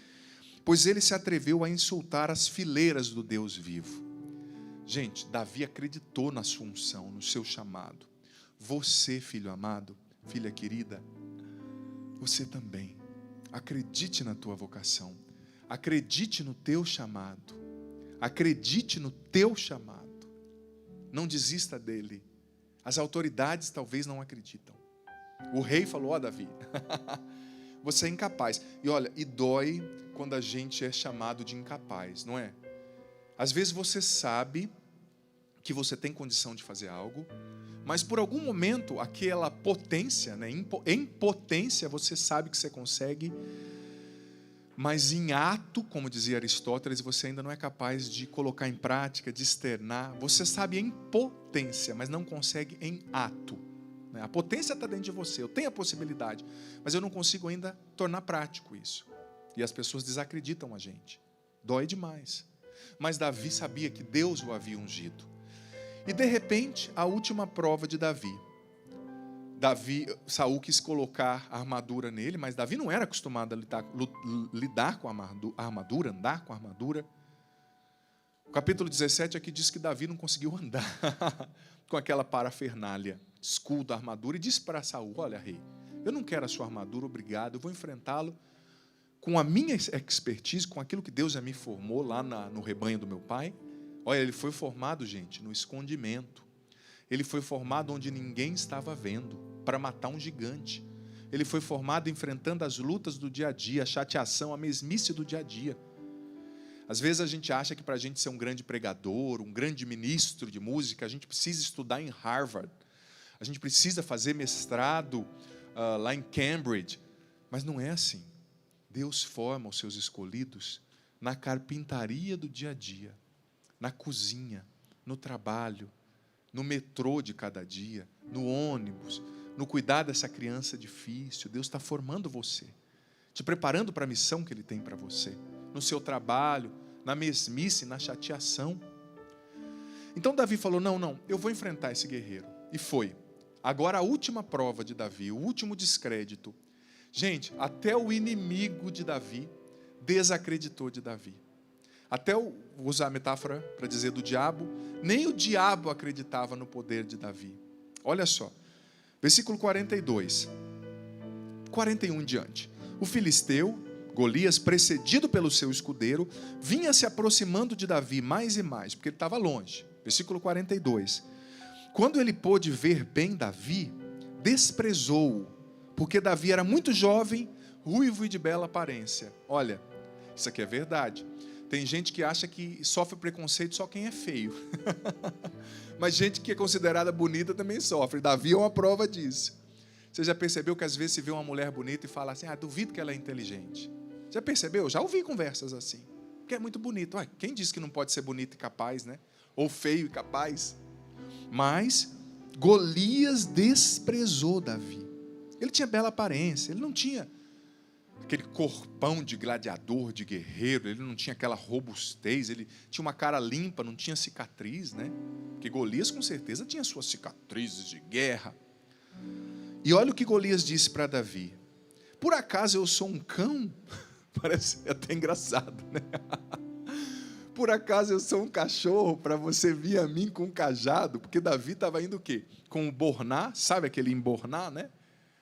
Pois ele se atreveu a insultar as fileiras do Deus vivo. Gente, Davi acreditou na sua unção, no seu chamado. Você, filho amado, filha querida, você também. Acredite na tua vocação. Acredite no teu chamado. Acredite no teu chamado. Não desista dele. As autoridades talvez não acreditam. O rei falou: ó, Davi, você é incapaz. E olha, e dói quando a gente é chamado de incapaz, não é? Às vezes você sabe que você tem condição de fazer algo, mas por algum momento, aquela potência, né, em potência, você sabe que você consegue, mas em ato, como dizia Aristóteles, você ainda não é capaz de colocar em prática, de externar. Você sabe em potência, mas não consegue em ato. A potência está dentro de você, eu tenho a possibilidade, mas eu não consigo ainda tornar prático isso. E as pessoas desacreditam a gente. Dói demais. Mas Davi sabia que Deus o havia ungido. E de repente, a última prova de Davi. Saul quis colocar a armadura nele, mas Davi não era acostumado a lidar com a armadura, andar com a armadura. O capítulo 17 aqui diz que Davi não conseguiu andar com aquela parafernália, escudo, armadura, e disse para Saul: olha, rei, eu não quero a sua armadura, obrigado, eu vou enfrentá-lo com a minha expertise, com aquilo que Deus já me formou lá no rebanho do meu pai. Olha, ele foi formado, gente, no escondimento. Ele foi formado onde ninguém estava vendo, para matar um gigante. Ele foi formado enfrentando as lutas do dia a dia, a chateação, a mesmice do dia a dia. Às vezes a gente acha que para a gente ser um grande pregador, um grande ministro de música, a gente precisa estudar em Harvard. A gente precisa fazer mestrado lá em Cambridge. Mas não é assim. Deus forma os seus escolhidos na carpintaria do dia a dia, na cozinha, no trabalho, no metrô de cada dia, no ônibus, no cuidar dessa criança difícil. Deus está formando você, te preparando para a missão que Ele tem para você, no seu trabalho, na mesmice, na chateação. Então Davi falou, não, eu vou enfrentar esse guerreiro. E foi. Agora a última prova de Davi, o último descrédito. Gente, até o inimigo de Davi desacreditou de Davi. Até, vou usar a metáfora para dizer do diabo, nem o diabo acreditava no poder de Davi. Olha só, versículo 42, 41 em diante. O filisteu, Golias, precedido pelo seu escudeiro, vinha se aproximando de Davi mais e mais, porque ele estava longe. Versículo 42. Quando ele pôde ver bem Davi, desprezou-o, porque Davi era muito jovem, ruivo e de bela aparência. Olha, isso aqui é verdade. Tem gente que acha que sofre preconceito só quem é feio. Mas gente que é considerada bonita também sofre. Davi é uma prova disso. Você já percebeu que às vezes se vê uma mulher bonita e fala assim, duvido que ela é inteligente. Já percebeu? Já ouvi conversas assim. Porque é muito bonito. Quem disse que não pode ser bonito e capaz, né? Ou feio e capaz? Mas Golias desprezou Davi. Ele tinha bela aparência, ele não tinha aquele corpão de gladiador, de guerreiro, ele não tinha aquela robustez, ele tinha uma cara limpa, não tinha cicatriz, né? Porque Golias com certeza tinha suas cicatrizes de guerra. E olha o que Golias disse para Davi: por acaso eu sou um cão? Parece até engraçado, né? Por acaso eu sou um cachorro para você vir a mim com um cajado? Porque Davi estava indo o quê? Com o borná, sabe aquele emborná, né?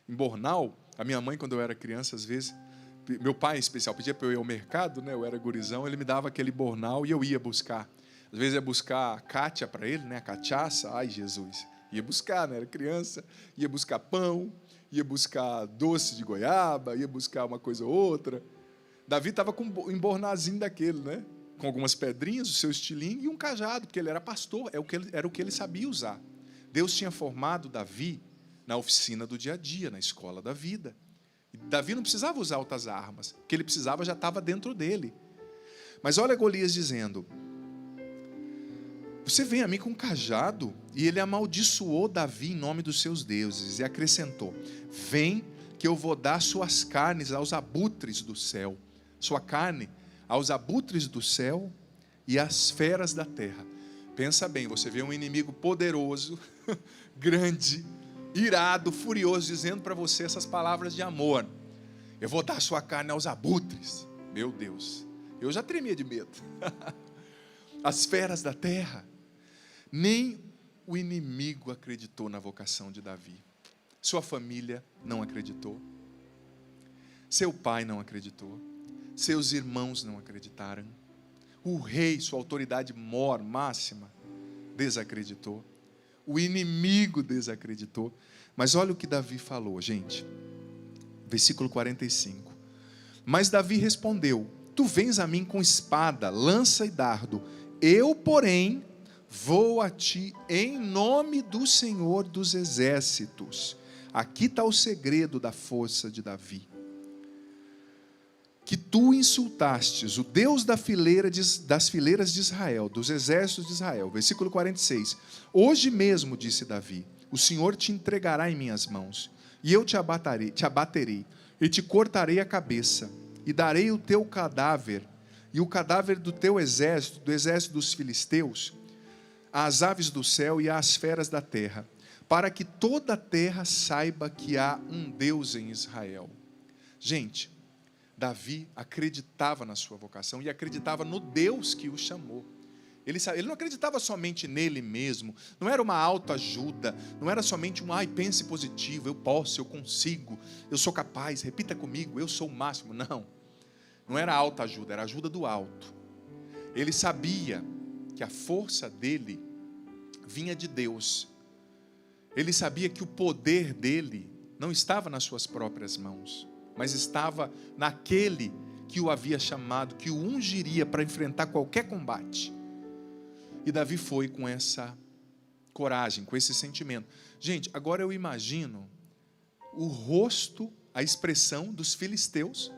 Embornal. A minha mãe, quando eu era criança, às vezes, meu pai em especial, pedia para eu ir ao mercado, né? Eu era gurizão, ele me dava aquele bornal e eu ia buscar. Às vezes ia buscar a cátia para ele, né? A cachaça, ai Jesus. Ia buscar, né? Era criança, ia buscar pão, ia buscar doce de goiaba, ia buscar uma coisa ou outra. Davi estava com um embornazinho daquele, né? Com algumas pedrinhas, o seu estilingue e um cajado, porque ele era pastor, era o que ele sabia usar. Deus tinha formado Davi na oficina do dia a dia, na escola da vida. E Davi não precisava usar outras armas, o que ele precisava já estava dentro dele. Mas olha Golias dizendo: você vem a mim com um cajado? E ele amaldiçoou Davi em nome dos seus deuses e acrescentou: vem que eu vou dar suas carnes aos abutres do céu, sua carne aos abutres do céu e às feras da terra. Pensa bem, você vê um inimigo poderoso, grande, irado, furioso, dizendo para você essas palavras de amor: eu vou dar sua carne aos abutres. Meu Deus, eu já tremia de medo. As feras da terra. Nem o inimigo acreditou na vocação de Davi. Sua família não acreditou. Seu pai não acreditou. Seus irmãos não acreditaram. O rei, sua autoridade maior, máxima, desacreditou. O inimigo desacreditou. Mas olha o que Davi falou, gente. Versículo 45. Mas Davi respondeu: tu vens a mim com espada, lança e dardo. Eu, porém, vou a ti em nome do Senhor dos exércitos. Aqui está o segredo da força de Davi. Que tu insultastes o Deus das fileiras de Israel, dos exércitos de Israel. Versículo 46. Hoje mesmo, disse Davi, o Senhor te entregará em minhas mãos, e eu te abaterei, e te cortarei a cabeça, e darei o teu cadáver, e o cadáver do teu exército, do exército dos filisteus, às aves do céu e às feras da terra, para que toda a terra saiba que há um Deus em Israel. Gente, Davi acreditava na sua vocação e acreditava no Deus que o chamou. Ele não acreditava somente nele mesmo, não era uma autoajuda, não era somente pense positivo, eu posso, eu consigo, eu sou capaz, repita comigo, eu sou o máximo. Não. Não era alta ajuda, era ajuda do alto. Ele sabia que a força dele vinha de Deus. Ele sabia que o poder dele não estava nas suas próprias mãos, mas estava naquele que o havia chamado, que o ungiria para enfrentar qualquer combate. E Davi foi com essa coragem, com esse sentimento. Gente, agora eu imagino o rosto, a expressão dos filisteus,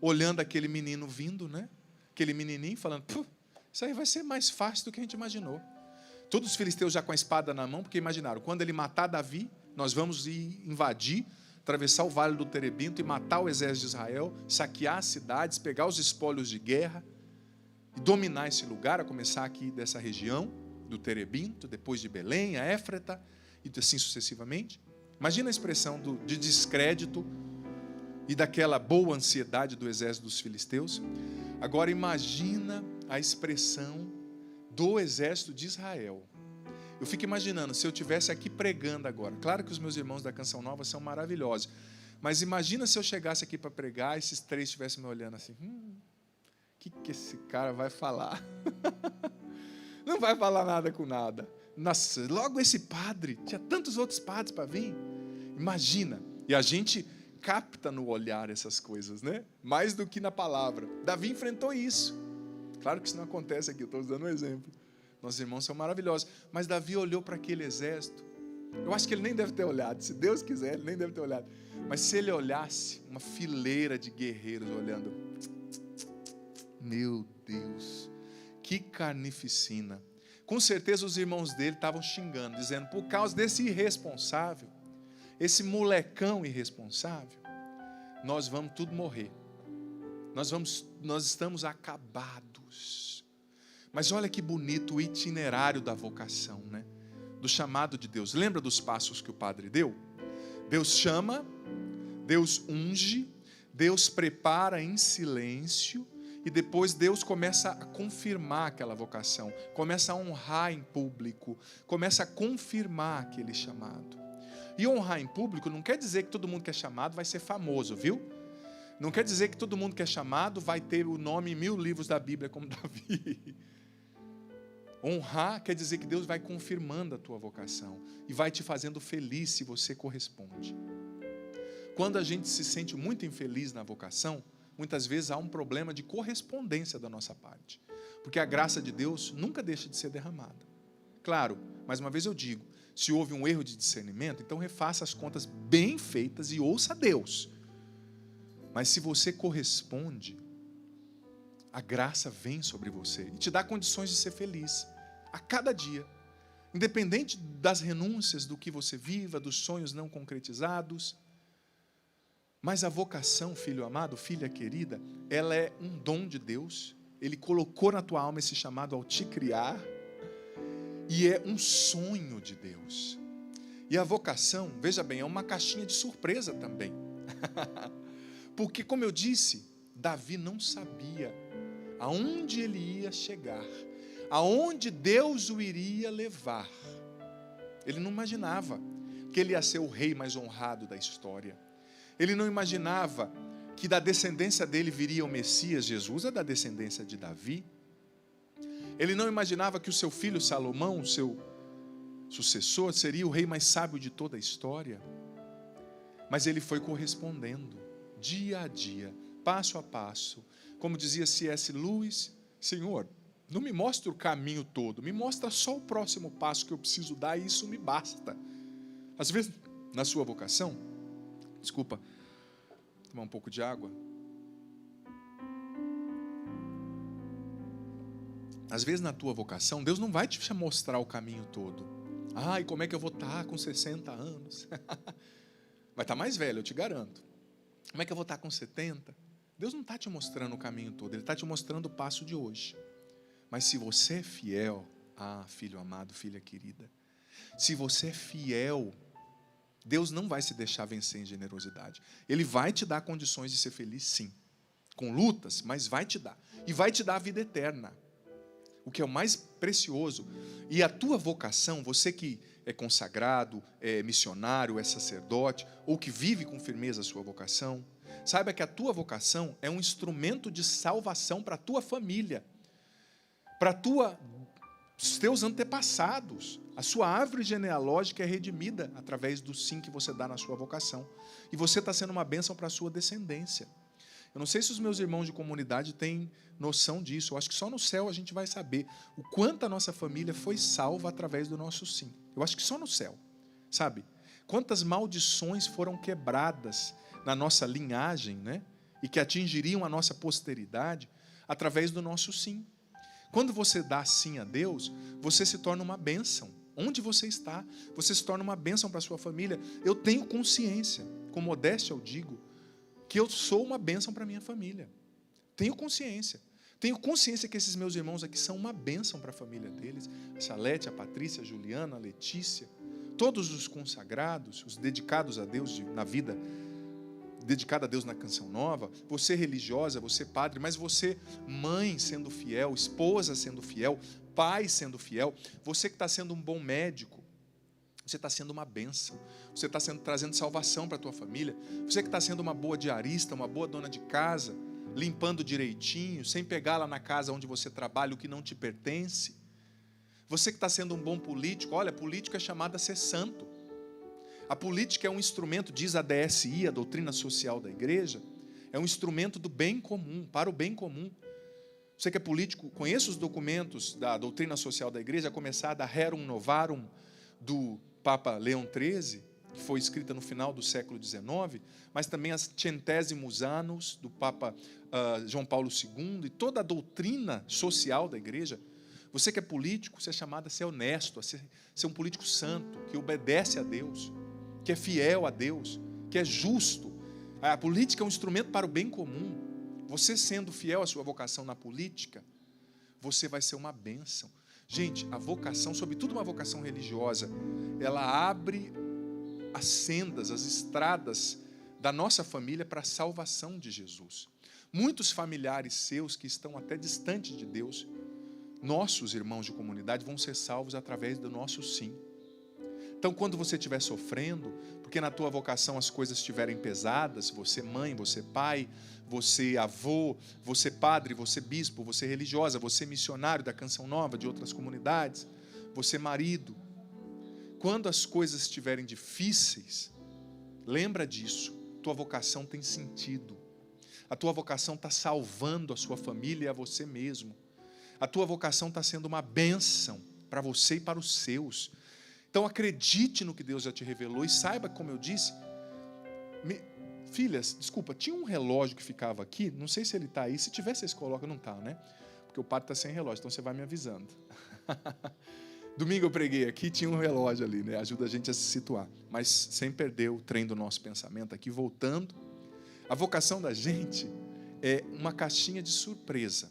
olhando aquele menino vindo, né? Aquele menininho falando, isso aí vai ser mais fácil do que a gente imaginou. Todos os filisteus já com a espada na mão, porque imaginaram, quando ele matar Davi, nós vamos ir invadir, atravessar o vale do Terebinto e matar o exército de Israel, saquear as cidades, pegar os espólios de guerra e dominar esse lugar, a começar aqui dessa região do Terebinto, depois de Belém, a Éfrata, e assim sucessivamente. Imagina a expressão de descrédito e daquela boa ansiedade do exército dos filisteus. Agora imagina a expressão do exército de Israel. Eu fico imaginando, se eu estivesse aqui pregando agora, claro que os meus irmãos da Canção Nova são maravilhosos, mas imagina se eu chegasse aqui para pregar e esses três estivessem me olhando assim, o que esse cara vai falar? Não vai falar nada com nada. Nossa, logo esse padre, tinha tantos outros padres para vir. Imagina, e a gente capta no olhar essas coisas, né? Mais do que na palavra. Davi enfrentou isso. Claro que isso não acontece aqui, eu estou usando um exemplo. Nossos irmãos são maravilhosos. Mas Davi olhou para aquele exército. Eu acho que ele nem deve ter olhado. Se Deus quiser, ele nem deve ter olhado. Mas se ele olhasse, uma fileira de guerreiros olhando. Meu Deus, que carnificina. Com certeza os irmãos dele estavam xingando, dizendo, por causa desse irresponsável, esse molecão irresponsável, nós vamos tudo morrer. Nós estamos acabados. Mas olha que bonito o itinerário da vocação, né? Do chamado de Deus. Lembra dos passos que o padre deu? Deus chama, Deus unge, Deus prepara em silêncio e depois Deus começa a confirmar aquela vocação, começa a honrar em público, começa a confirmar aquele chamado. E honrar em público não quer dizer que todo mundo que é chamado vai ser famoso, viu? Não quer dizer que todo mundo que é chamado vai ter o nome em 1000 livros da Bíblia como Davi. Honrar quer dizer que Deus vai confirmando a tua vocação e vai te fazendo feliz se você corresponde. Quando a gente se sente muito infeliz na vocação, muitas vezes há um problema de correspondência da nossa parte. Porque a graça de Deus nunca deixa de ser derramada. Claro, mais uma vez eu digo, se houve um erro de discernimento, então refaça as contas bem feitas e ouça a Deus. Mas se você corresponde, a graça vem sobre você e te dá condições de ser feliz a cada dia. Independente das renúncias, do que você viva, dos sonhos não concretizados. Mas a vocação, filho amado, filha querida, ela é um dom de Deus. Ele colocou na tua alma esse chamado ao te criar. E é um sonho de Deus. E a vocação, veja bem, é uma caixinha de surpresa também. Porque, como eu disse, Davi não sabia aonde ele ia chegar, aonde Deus o iria levar. Ele não imaginava que ele ia ser o rei mais honrado da história. Ele não imaginava que da descendência dele viria o Messias. Jesus é da descendência de Davi. Ele não imaginava que o seu filho Salomão, o seu sucessor, seria o rei mais sábio de toda a história. Mas ele foi correspondendo, dia a dia, passo a passo. Como dizia C.S. Lewis, Senhor, não me mostra o caminho todo, me mostra só o próximo passo que eu preciso dar e isso me basta. Às vezes, na sua vocação, desculpa, vou tomar um pouco de água. Às vezes na tua vocação, Deus não vai te mostrar o caminho todo. E como é que eu vou estar com 60 anos? Vai estar mais velho, eu te garanto. Como é que eu vou estar com 70? Deus não está te mostrando o caminho todo, Ele está te mostrando o passo de hoje. Mas se você é fiel, filho amado, filha querida, se você é fiel, Deus não vai se deixar vencer em generosidade. Ele vai te dar condições de ser feliz, sim. Com lutas, mas vai te dar. E vai te dar a vida eterna. O que é o mais precioso. E a tua vocação, você que é consagrado, é missionário, é sacerdote, ou que vive com firmeza a sua vocação, Saiba que a tua vocação é um instrumento de salvação para a tua família, para os teus antepassados. A sua árvore genealógica é redimida através do sim que você dá na sua vocação. E você está sendo uma bênção para a sua descendência. Eu não sei se os meus irmãos de comunidade têm noção disso. Eu acho que só no céu a gente vai saber o quanto a nossa família foi salva através do nosso sim. Eu acho que só no céu, sabe? Quantas maldições foram quebradas na nossa linhagem, né? E que atingiriam a nossa posteridade através do nosso sim. Quando você dá sim a Deus, você se torna uma bênção. Onde você está, você se torna uma bênção para a sua família. Eu tenho consciência, com modéstia eu digo, que eu sou uma bênção para a minha família. Tenho consciência. Tenho consciência que esses meus irmãos aqui são uma bênção para a família deles. A Salete, a Patrícia, a Juliana, a Letícia. Todos os consagrados, os dedicados a Deus na vida, dedicado a Deus na Canção Nova. Você religiosa, você padre, mas você mãe sendo fiel, esposa sendo fiel, pai sendo fiel. Você que está sendo um bom médico. Você está sendo uma bênção. Você está trazendo salvação para a tua família. Você que está sendo uma boa diarista, uma boa dona de casa, limpando direitinho, sem pegar lá na casa onde você trabalha o que não te pertence. Você que está sendo um bom político. Olha, político é chamado a ser santo. A política é um instrumento, diz a DSI, a doutrina social da igreja, é um instrumento do bem comum, para o bem comum. Você que é político, conheça os documentos da doutrina social da igreja, a começar da Rerum Novarum, do Papa Leão XIII, que foi escrita no final do século XIX, mas também as Centésimos Anos, do Papa João Paulo II, e toda a doutrina social da igreja. Você que é político, você é chamado a ser honesto, a ser um político santo, que obedece a Deus, que é fiel a Deus, que é justo. A política é um instrumento para o bem comum. Você sendo fiel à sua vocação na política, você vai ser uma bênção. Gente, a vocação, sobretudo uma vocação religiosa, ela abre as sendas, as estradas da nossa família para a salvação de Jesus. Muitos familiares seus que estão até distantes de Deus, nossos irmãos de comunidade, vão ser salvos através do nosso sim. Então, quando você estiver sofrendo, porque na tua vocação as coisas estiverem pesadas, você mãe, você pai, você avô, você padre, você bispo, você religiosa, você missionário da Canção Nova, de outras comunidades, você marido, quando as coisas estiverem difíceis, lembra disso, tua vocação tem sentido, a tua vocação está salvando a sua família e a você mesmo, a tua vocação está sendo uma bênção para você e para os seus. Então acredite no que Deus já te revelou e saiba, como eu disse, filhas, desculpa, tinha um relógio que ficava aqui, não sei se ele está aí, se tiver vocês colocam, não está, né? Porque o padre está sem relógio, então você vai me avisando. Domingo eu preguei aqui, tinha um relógio ali, né? Ajuda a gente a se situar, mas sem perder o trem do nosso pensamento aqui, voltando. A vocação da gente é uma caixinha de surpresa.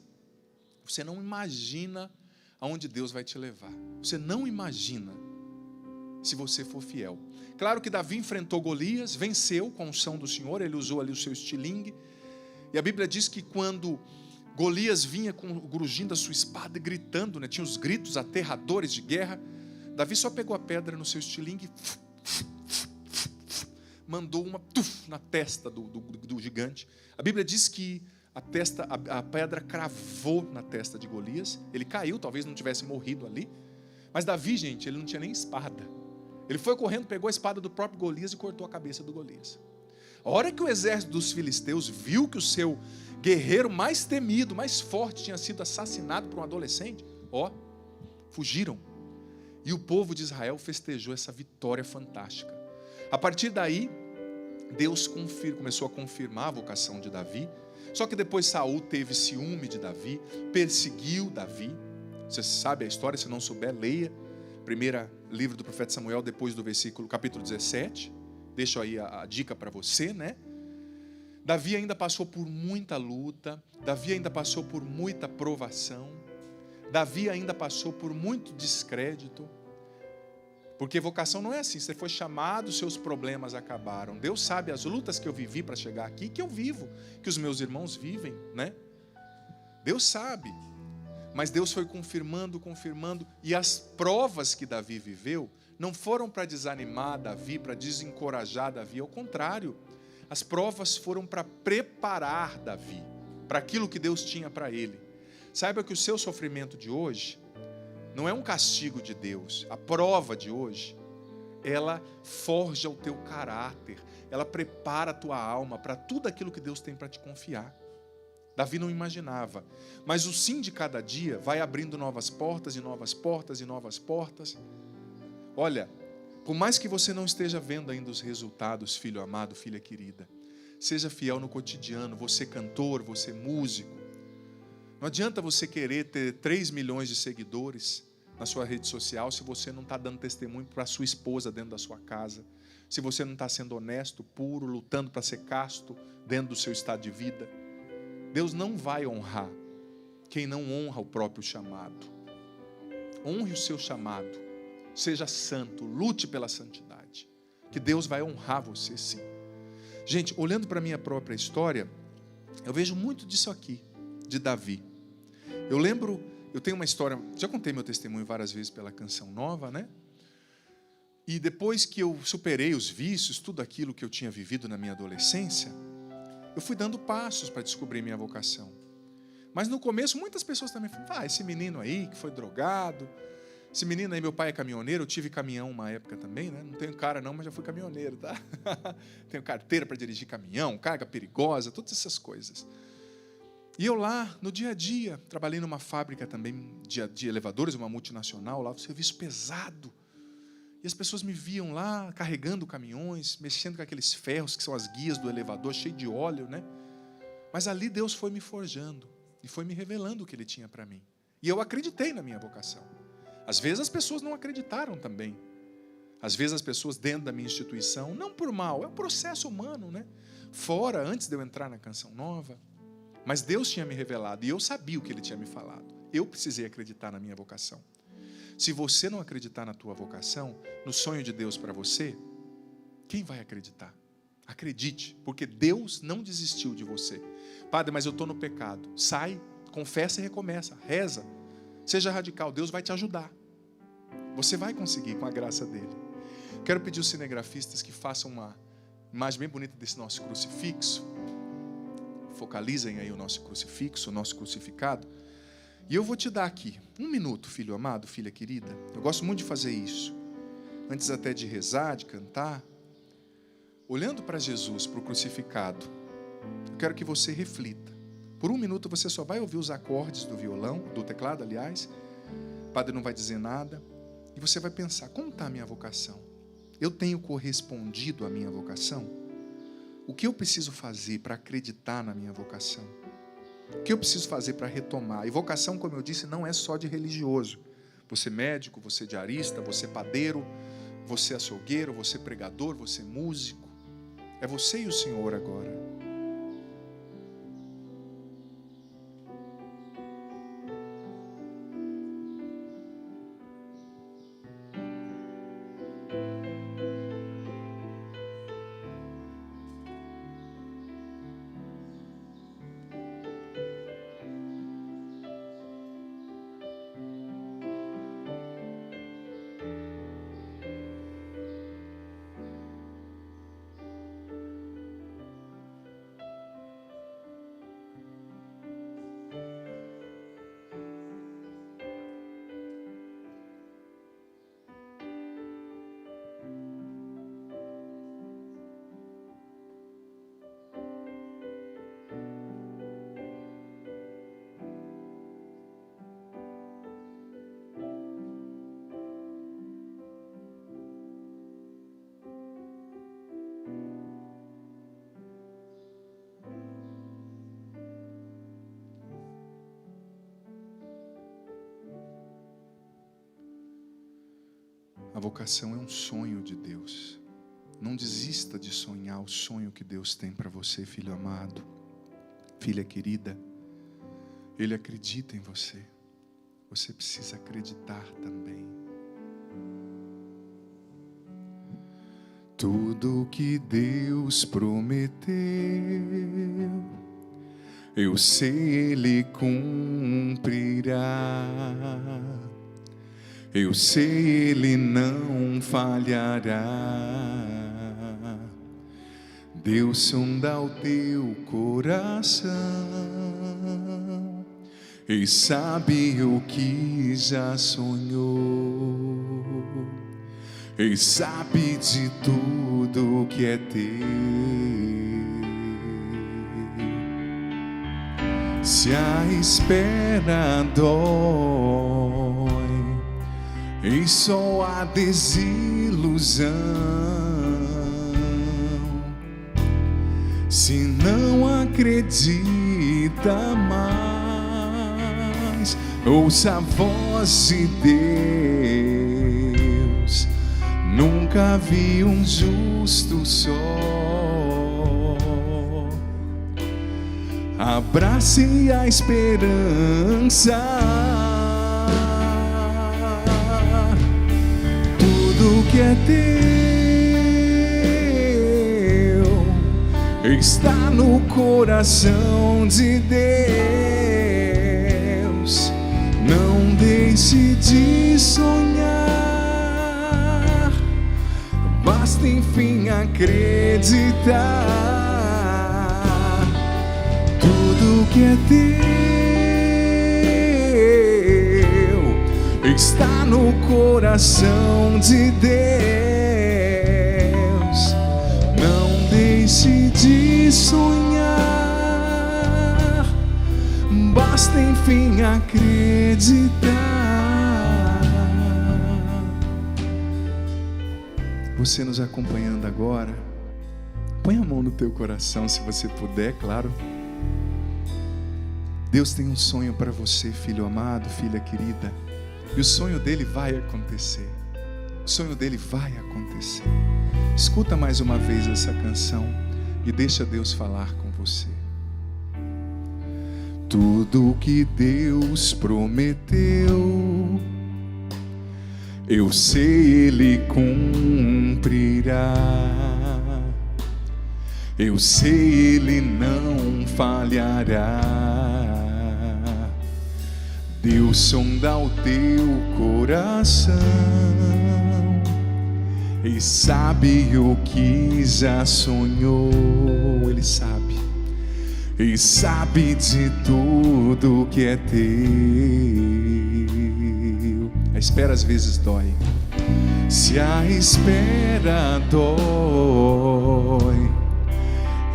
Você não imagina aonde Deus vai te levar. Você não imagina se você for fiel. Claro que Davi enfrentou Golias, venceu com a unção do Senhor, ele usou ali o seu estilingue. E a Bíblia diz que quando Golias vinha com o grugindo da sua espada e gritando, né, tinha os gritos aterradores de guerra, Davi só pegou a pedra no seu estilingue, mandou uma na testa do gigante. A Bíblia diz que a pedra cravou na testa de Golias, ele caiu, talvez não tivesse morrido ali, mas Davi, gente, ele não tinha nem espada. Ele foi correndo, pegou a espada do próprio Golias e cortou a cabeça do Golias. A hora que o exército dos filisteus viu que o seu guerreiro mais temido, mais forte, tinha sido assassinado por um adolescente, fugiram. E o povo de Israel festejou essa vitória fantástica. A partir daí, Deus começou a confirmar a vocação de Davi. Só que depois Saul teve ciúme de Davi, perseguiu Davi. Você sabe a história, se não souber, leia. Primeiro livro do profeta Samuel, depois do capítulo 17. Deixo aí a dica para você, né? Davi ainda passou por muita luta. Davi ainda passou por muita provação. Davi ainda passou por muito descrédito. Porque vocação não é assim. Você foi chamado, seus problemas acabaram. Deus sabe as lutas que eu vivi para chegar aqui, que eu vivo, que os meus irmãos vivem, né? Deus sabe. Mas Deus foi confirmando, e as provas que Davi viveu não foram para desanimar Davi, para desencorajar Davi, ao contrário. As provas foram para preparar Davi para aquilo que Deus tinha para ele. Saiba que o seu sofrimento de hoje não é um castigo de Deus. A prova de hoje, ela forja o teu caráter, ela prepara a tua alma para tudo aquilo que Deus tem para te confiar. Davi não imaginava, mas o sim de cada dia vai abrindo novas portas e novas portas e novas portas. Olha, por mais que você não esteja vendo ainda os resultados, filho amado, filha querida, seja fiel no cotidiano, você cantor, você músico. Não adianta você querer ter 3 milhões de seguidores na sua rede social se você não está dando testemunho para a sua esposa dentro da sua casa, se você não está sendo honesto, puro, lutando para ser casto dentro do seu estado de vida. Deus não vai honrar quem não honra o próprio chamado. Honre o seu chamado, seja santo, lute pela santidade, que Deus vai honrar você sim. Gente, olhando para a minha própria história, eu vejo muito disso aqui, de Davi. Eu tenho uma história, já contei meu testemunho várias vezes pela Canção Nova, né? E depois que eu superei os vícios, tudo aquilo que eu tinha vivido na minha adolescência, eu fui dando passos para descobrir minha vocação. Mas no começo, muitas pessoas também falaram, esse menino aí que foi drogado, esse menino aí, meu pai é caminhoneiro, eu tive caminhão uma época também, né? Não tenho cara não, mas já fui caminhoneiro, tá? Tenho carteira para dirigir caminhão, carga perigosa, todas essas coisas. E eu lá, no dia a dia, trabalhei numa fábrica também de elevadores, uma multinacional, lá, um serviço pesado. E as pessoas me viam lá, carregando caminhões, mexendo com aqueles ferros que são as guias do elevador, cheio de óleo, né? Mas ali Deus foi me forjando e foi me revelando o que Ele tinha para mim. E eu acreditei na minha vocação. Às vezes as pessoas não acreditaram também. Às vezes as pessoas dentro da minha instituição, não por mal, é um processo humano, né? Fora, antes de eu entrar na Canção Nova. Mas Deus tinha me revelado e eu sabia o que Ele tinha me falado. Eu precisei acreditar na minha vocação. Se você não acreditar na tua vocação, no sonho de Deus para você, quem vai acreditar? Acredite, porque Deus não desistiu de você. Padre, mas eu estou no pecado. Sai, confessa e recomeça, reza. Seja radical, Deus vai te ajudar. Você vai conseguir com a graça dEle. Quero pedir aos cinegrafistas que façam uma imagem bem bonita desse nosso crucifixo. Focalizem aí o nosso crucifixo, o nosso crucificado. E eu vou te dar aqui 1 minuto, filho amado, filha querida. Eu gosto muito de fazer isso. Antes até de rezar, de cantar. Olhando para Jesus, para o crucificado, eu quero que você reflita. Por 1 minuto você só vai ouvir os acordes do violão, do teclado, aliás. O padre não vai dizer nada. E você vai pensar, como está a minha vocação? Eu tenho correspondido à minha vocação? O que eu preciso fazer para acreditar na minha vocação? O que eu preciso fazer para retomar? E vocação, como eu disse, não é só de religioso. Você médico, você diarista, você padeiro, você açougueiro, você pregador, você músico. É você e o Senhor agora. A vocação é um sonho de Deus. Não desista de sonhar o sonho que Deus tem para você, filho amado, filha querida. Ele acredita em você. Você precisa acreditar também. Tudo que Deus prometeu, eu sei Ele cumprirá. Eu sei Ele não falhará. Deus sonda o teu coração e sabe o que já sonhou, e sabe de tudo que é teu. Se a espera dói e só a desilusão, se não acredita mais, ouça a voz de Deus. Nunca vi um justo só. Abrace a esperança. Tudo que é teu está no coração de Deus. Não deixe de sonhar, basta enfim acreditar. Tudo que é teu está no coração de Deus. Não deixe de sonhar, basta enfim acreditar. Você nos acompanhando agora, põe a mão no teu coração, se você puder, claro. Deus tem um sonho para você, filho amado, filha querida, e o sonho dele vai acontecer. O sonho dele vai acontecer. Escuta mais uma vez essa canção e deixa Deus falar com você. Tudo que Deus prometeu, eu sei Ele cumprirá. Eu sei Ele não falhará. Deus sonda o teu coração e sabe o que já sonhou. Ele sabe, e sabe de tudo que é teu. A espera às vezes dói. Se a espera dói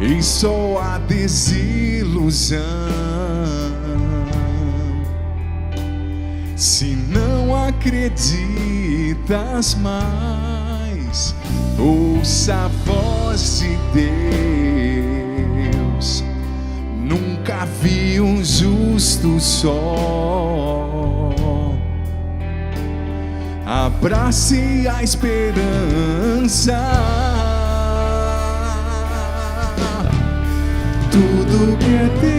e só a desilusão, se não acreditas mais, ouça a voz de Deus. Nunca vi um justo só. Abrace a esperança. Tudo que é teu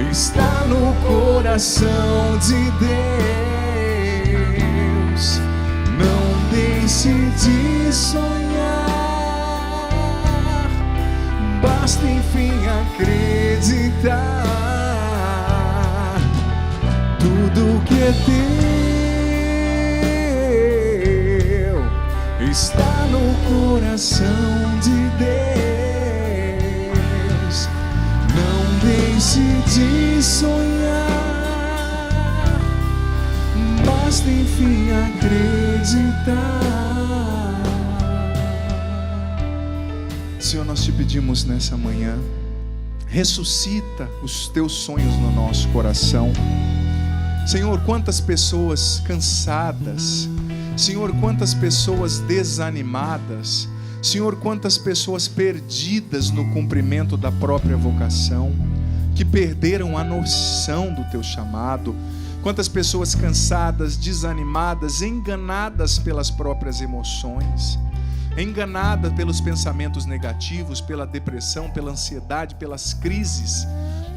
está no coração de Deus. Não deixe de sonhar, basta enfim acreditar. Tudo que é teu está no coração de Deus. Não deixe de sonhar, basta enfim acreditar. Senhor, nós te pedimos nessa manhã, ressuscita os teus sonhos no nosso coração. Senhor, quantas pessoas cansadas, Senhor, quantas pessoas desanimadas, Senhor, quantas pessoas perdidas no cumprimento da própria vocação, que perderam a noção do teu chamado. Quantas pessoas cansadas, desanimadas, enganadas pelas próprias emoções, enganadas pelos pensamentos negativos, pela depressão, pela ansiedade, pelas crises.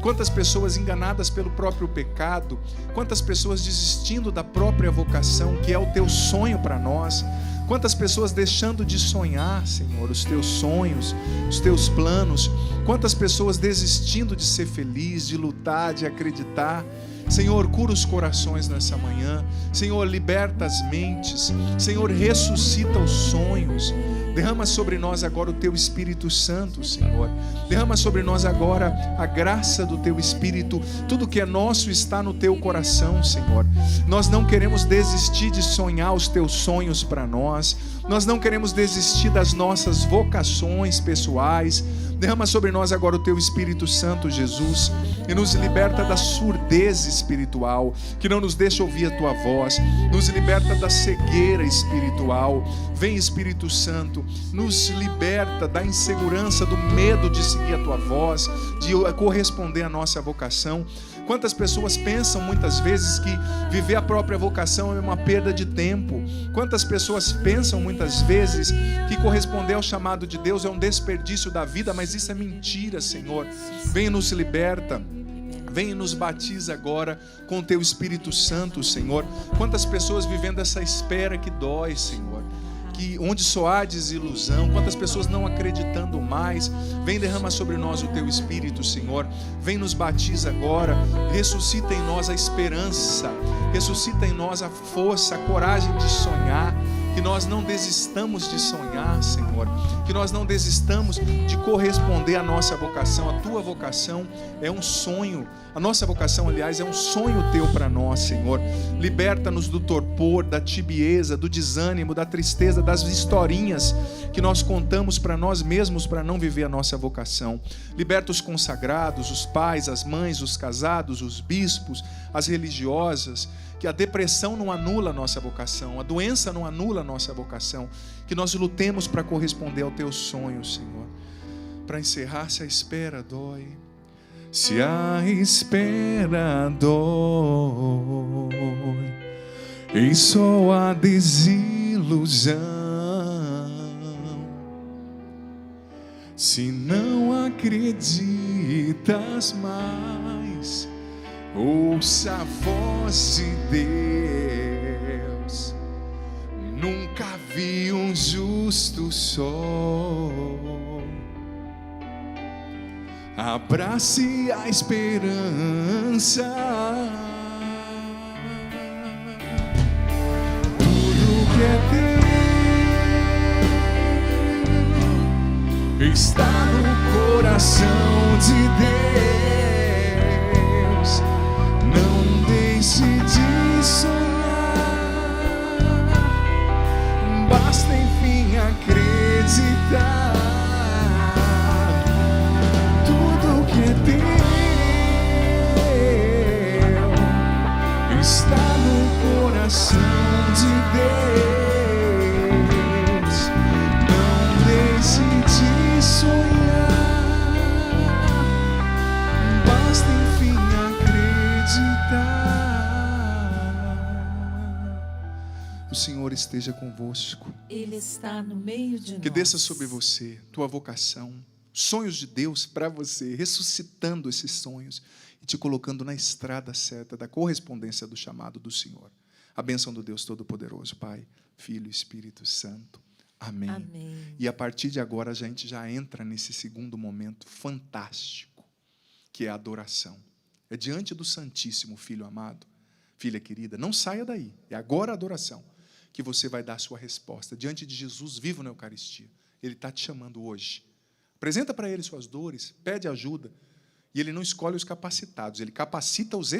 Quantas pessoas enganadas pelo próprio pecado, quantas pessoas desistindo da própria vocação, que é o teu sonho para nós, Quantas pessoas deixando de sonhar, Senhor, os teus sonhos, os teus planos. Quantas pessoas desistindo de ser feliz, de lutar, de acreditar. Senhor, cura os corações nessa manhã. Senhor, liberta as mentes. Senhor, ressuscita os sonhos. Derrama sobre nós agora o Teu Espírito Santo, Senhor. Derrama sobre nós agora a graça do Teu Espírito. Tudo que é nosso está no Teu coração, Senhor. Nós não queremos desistir de sonhar os Teus sonhos para nós. Nós não queremos desistir das nossas vocações pessoais. Derrama sobre nós agora o Teu Espírito Santo, Jesus, e nos liberta da surdez espiritual, que não nos deixa ouvir a Tua voz. Nos liberta da cegueira espiritual. Vem, Espírito Santo, nos liberta da insegurança, do medo de seguir a Tua voz, de corresponder à nossa vocação. Quantas pessoas pensam muitas vezes que viver a própria vocação é uma perda de tempo. Quantas pessoas pensam muitas vezes que corresponder ao chamado de Deus é um desperdício da vida, mas isso é mentira, Senhor. Vem e nos liberta. Vem e nos batiza agora com o Teu Espírito Santo, Senhor. Quantas pessoas vivendo essa espera que dói, Senhor, onde só há desilusão. Quantas pessoas não acreditando mais. Vem, derrama sobre nós o Teu Espírito, Senhor. Vem, nos batiza agora. Ressuscita em nós a esperança. Ressuscita em nós a força, a coragem de sonhar. Que nós não desistamos de sonhar, Senhor. Que nós não desistamos de corresponder à nossa vocação. A Tua vocação é um sonho. A nossa vocação, aliás, é um sonho Teu para nós, Senhor. Liberta-nos do torpor, da tibieza, do desânimo, da tristeza, das historinhas que nós contamos para nós mesmos para não viver a nossa vocação. Liberta os consagrados, os pais, as mães, os casados, os bispos, as religiosas. Que a depressão não anula a nossa vocação, a doença não anula a nossa vocação. Que nós lutemos para corresponder ao Teu sonho, Senhor. Para encerrar, se a espera dói, se a espera dói, e só a desilusão, se não acreditas mais, ouça a voz de Deus. Nunca vi um justo só. Abrace a esperança. Tudo que é teu está no coração de Deus. Não deixe de sonhar, basta enfim acreditar. Tudo que é teu está no coração de Deus. Não deixe de sonhar, basta enfim acreditar. O Senhor esteja convosco.
Ele está no meio de nós.
Que desça sobre você tua vocação, sonhos de Deus para você, ressuscitando esses sonhos e te colocando na estrada certa da correspondência do chamado do Senhor. A bênção do Deus Todo-Poderoso, Pai, Filho e Espírito Santo. Amém.
Amém.
E a partir de agora a gente já entra nesse segundo momento fantástico, que é a adoração. É diante do Santíssimo, filho amado, filha querida, não saia daí. É agora a adoração que você vai dar a sua resposta. Diante de Jesus vivo na Eucaristia. Ele está te chamando hoje. Apresenta para Ele suas dores, pede ajuda. E Ele não escolhe os capacitados, Ele capacita os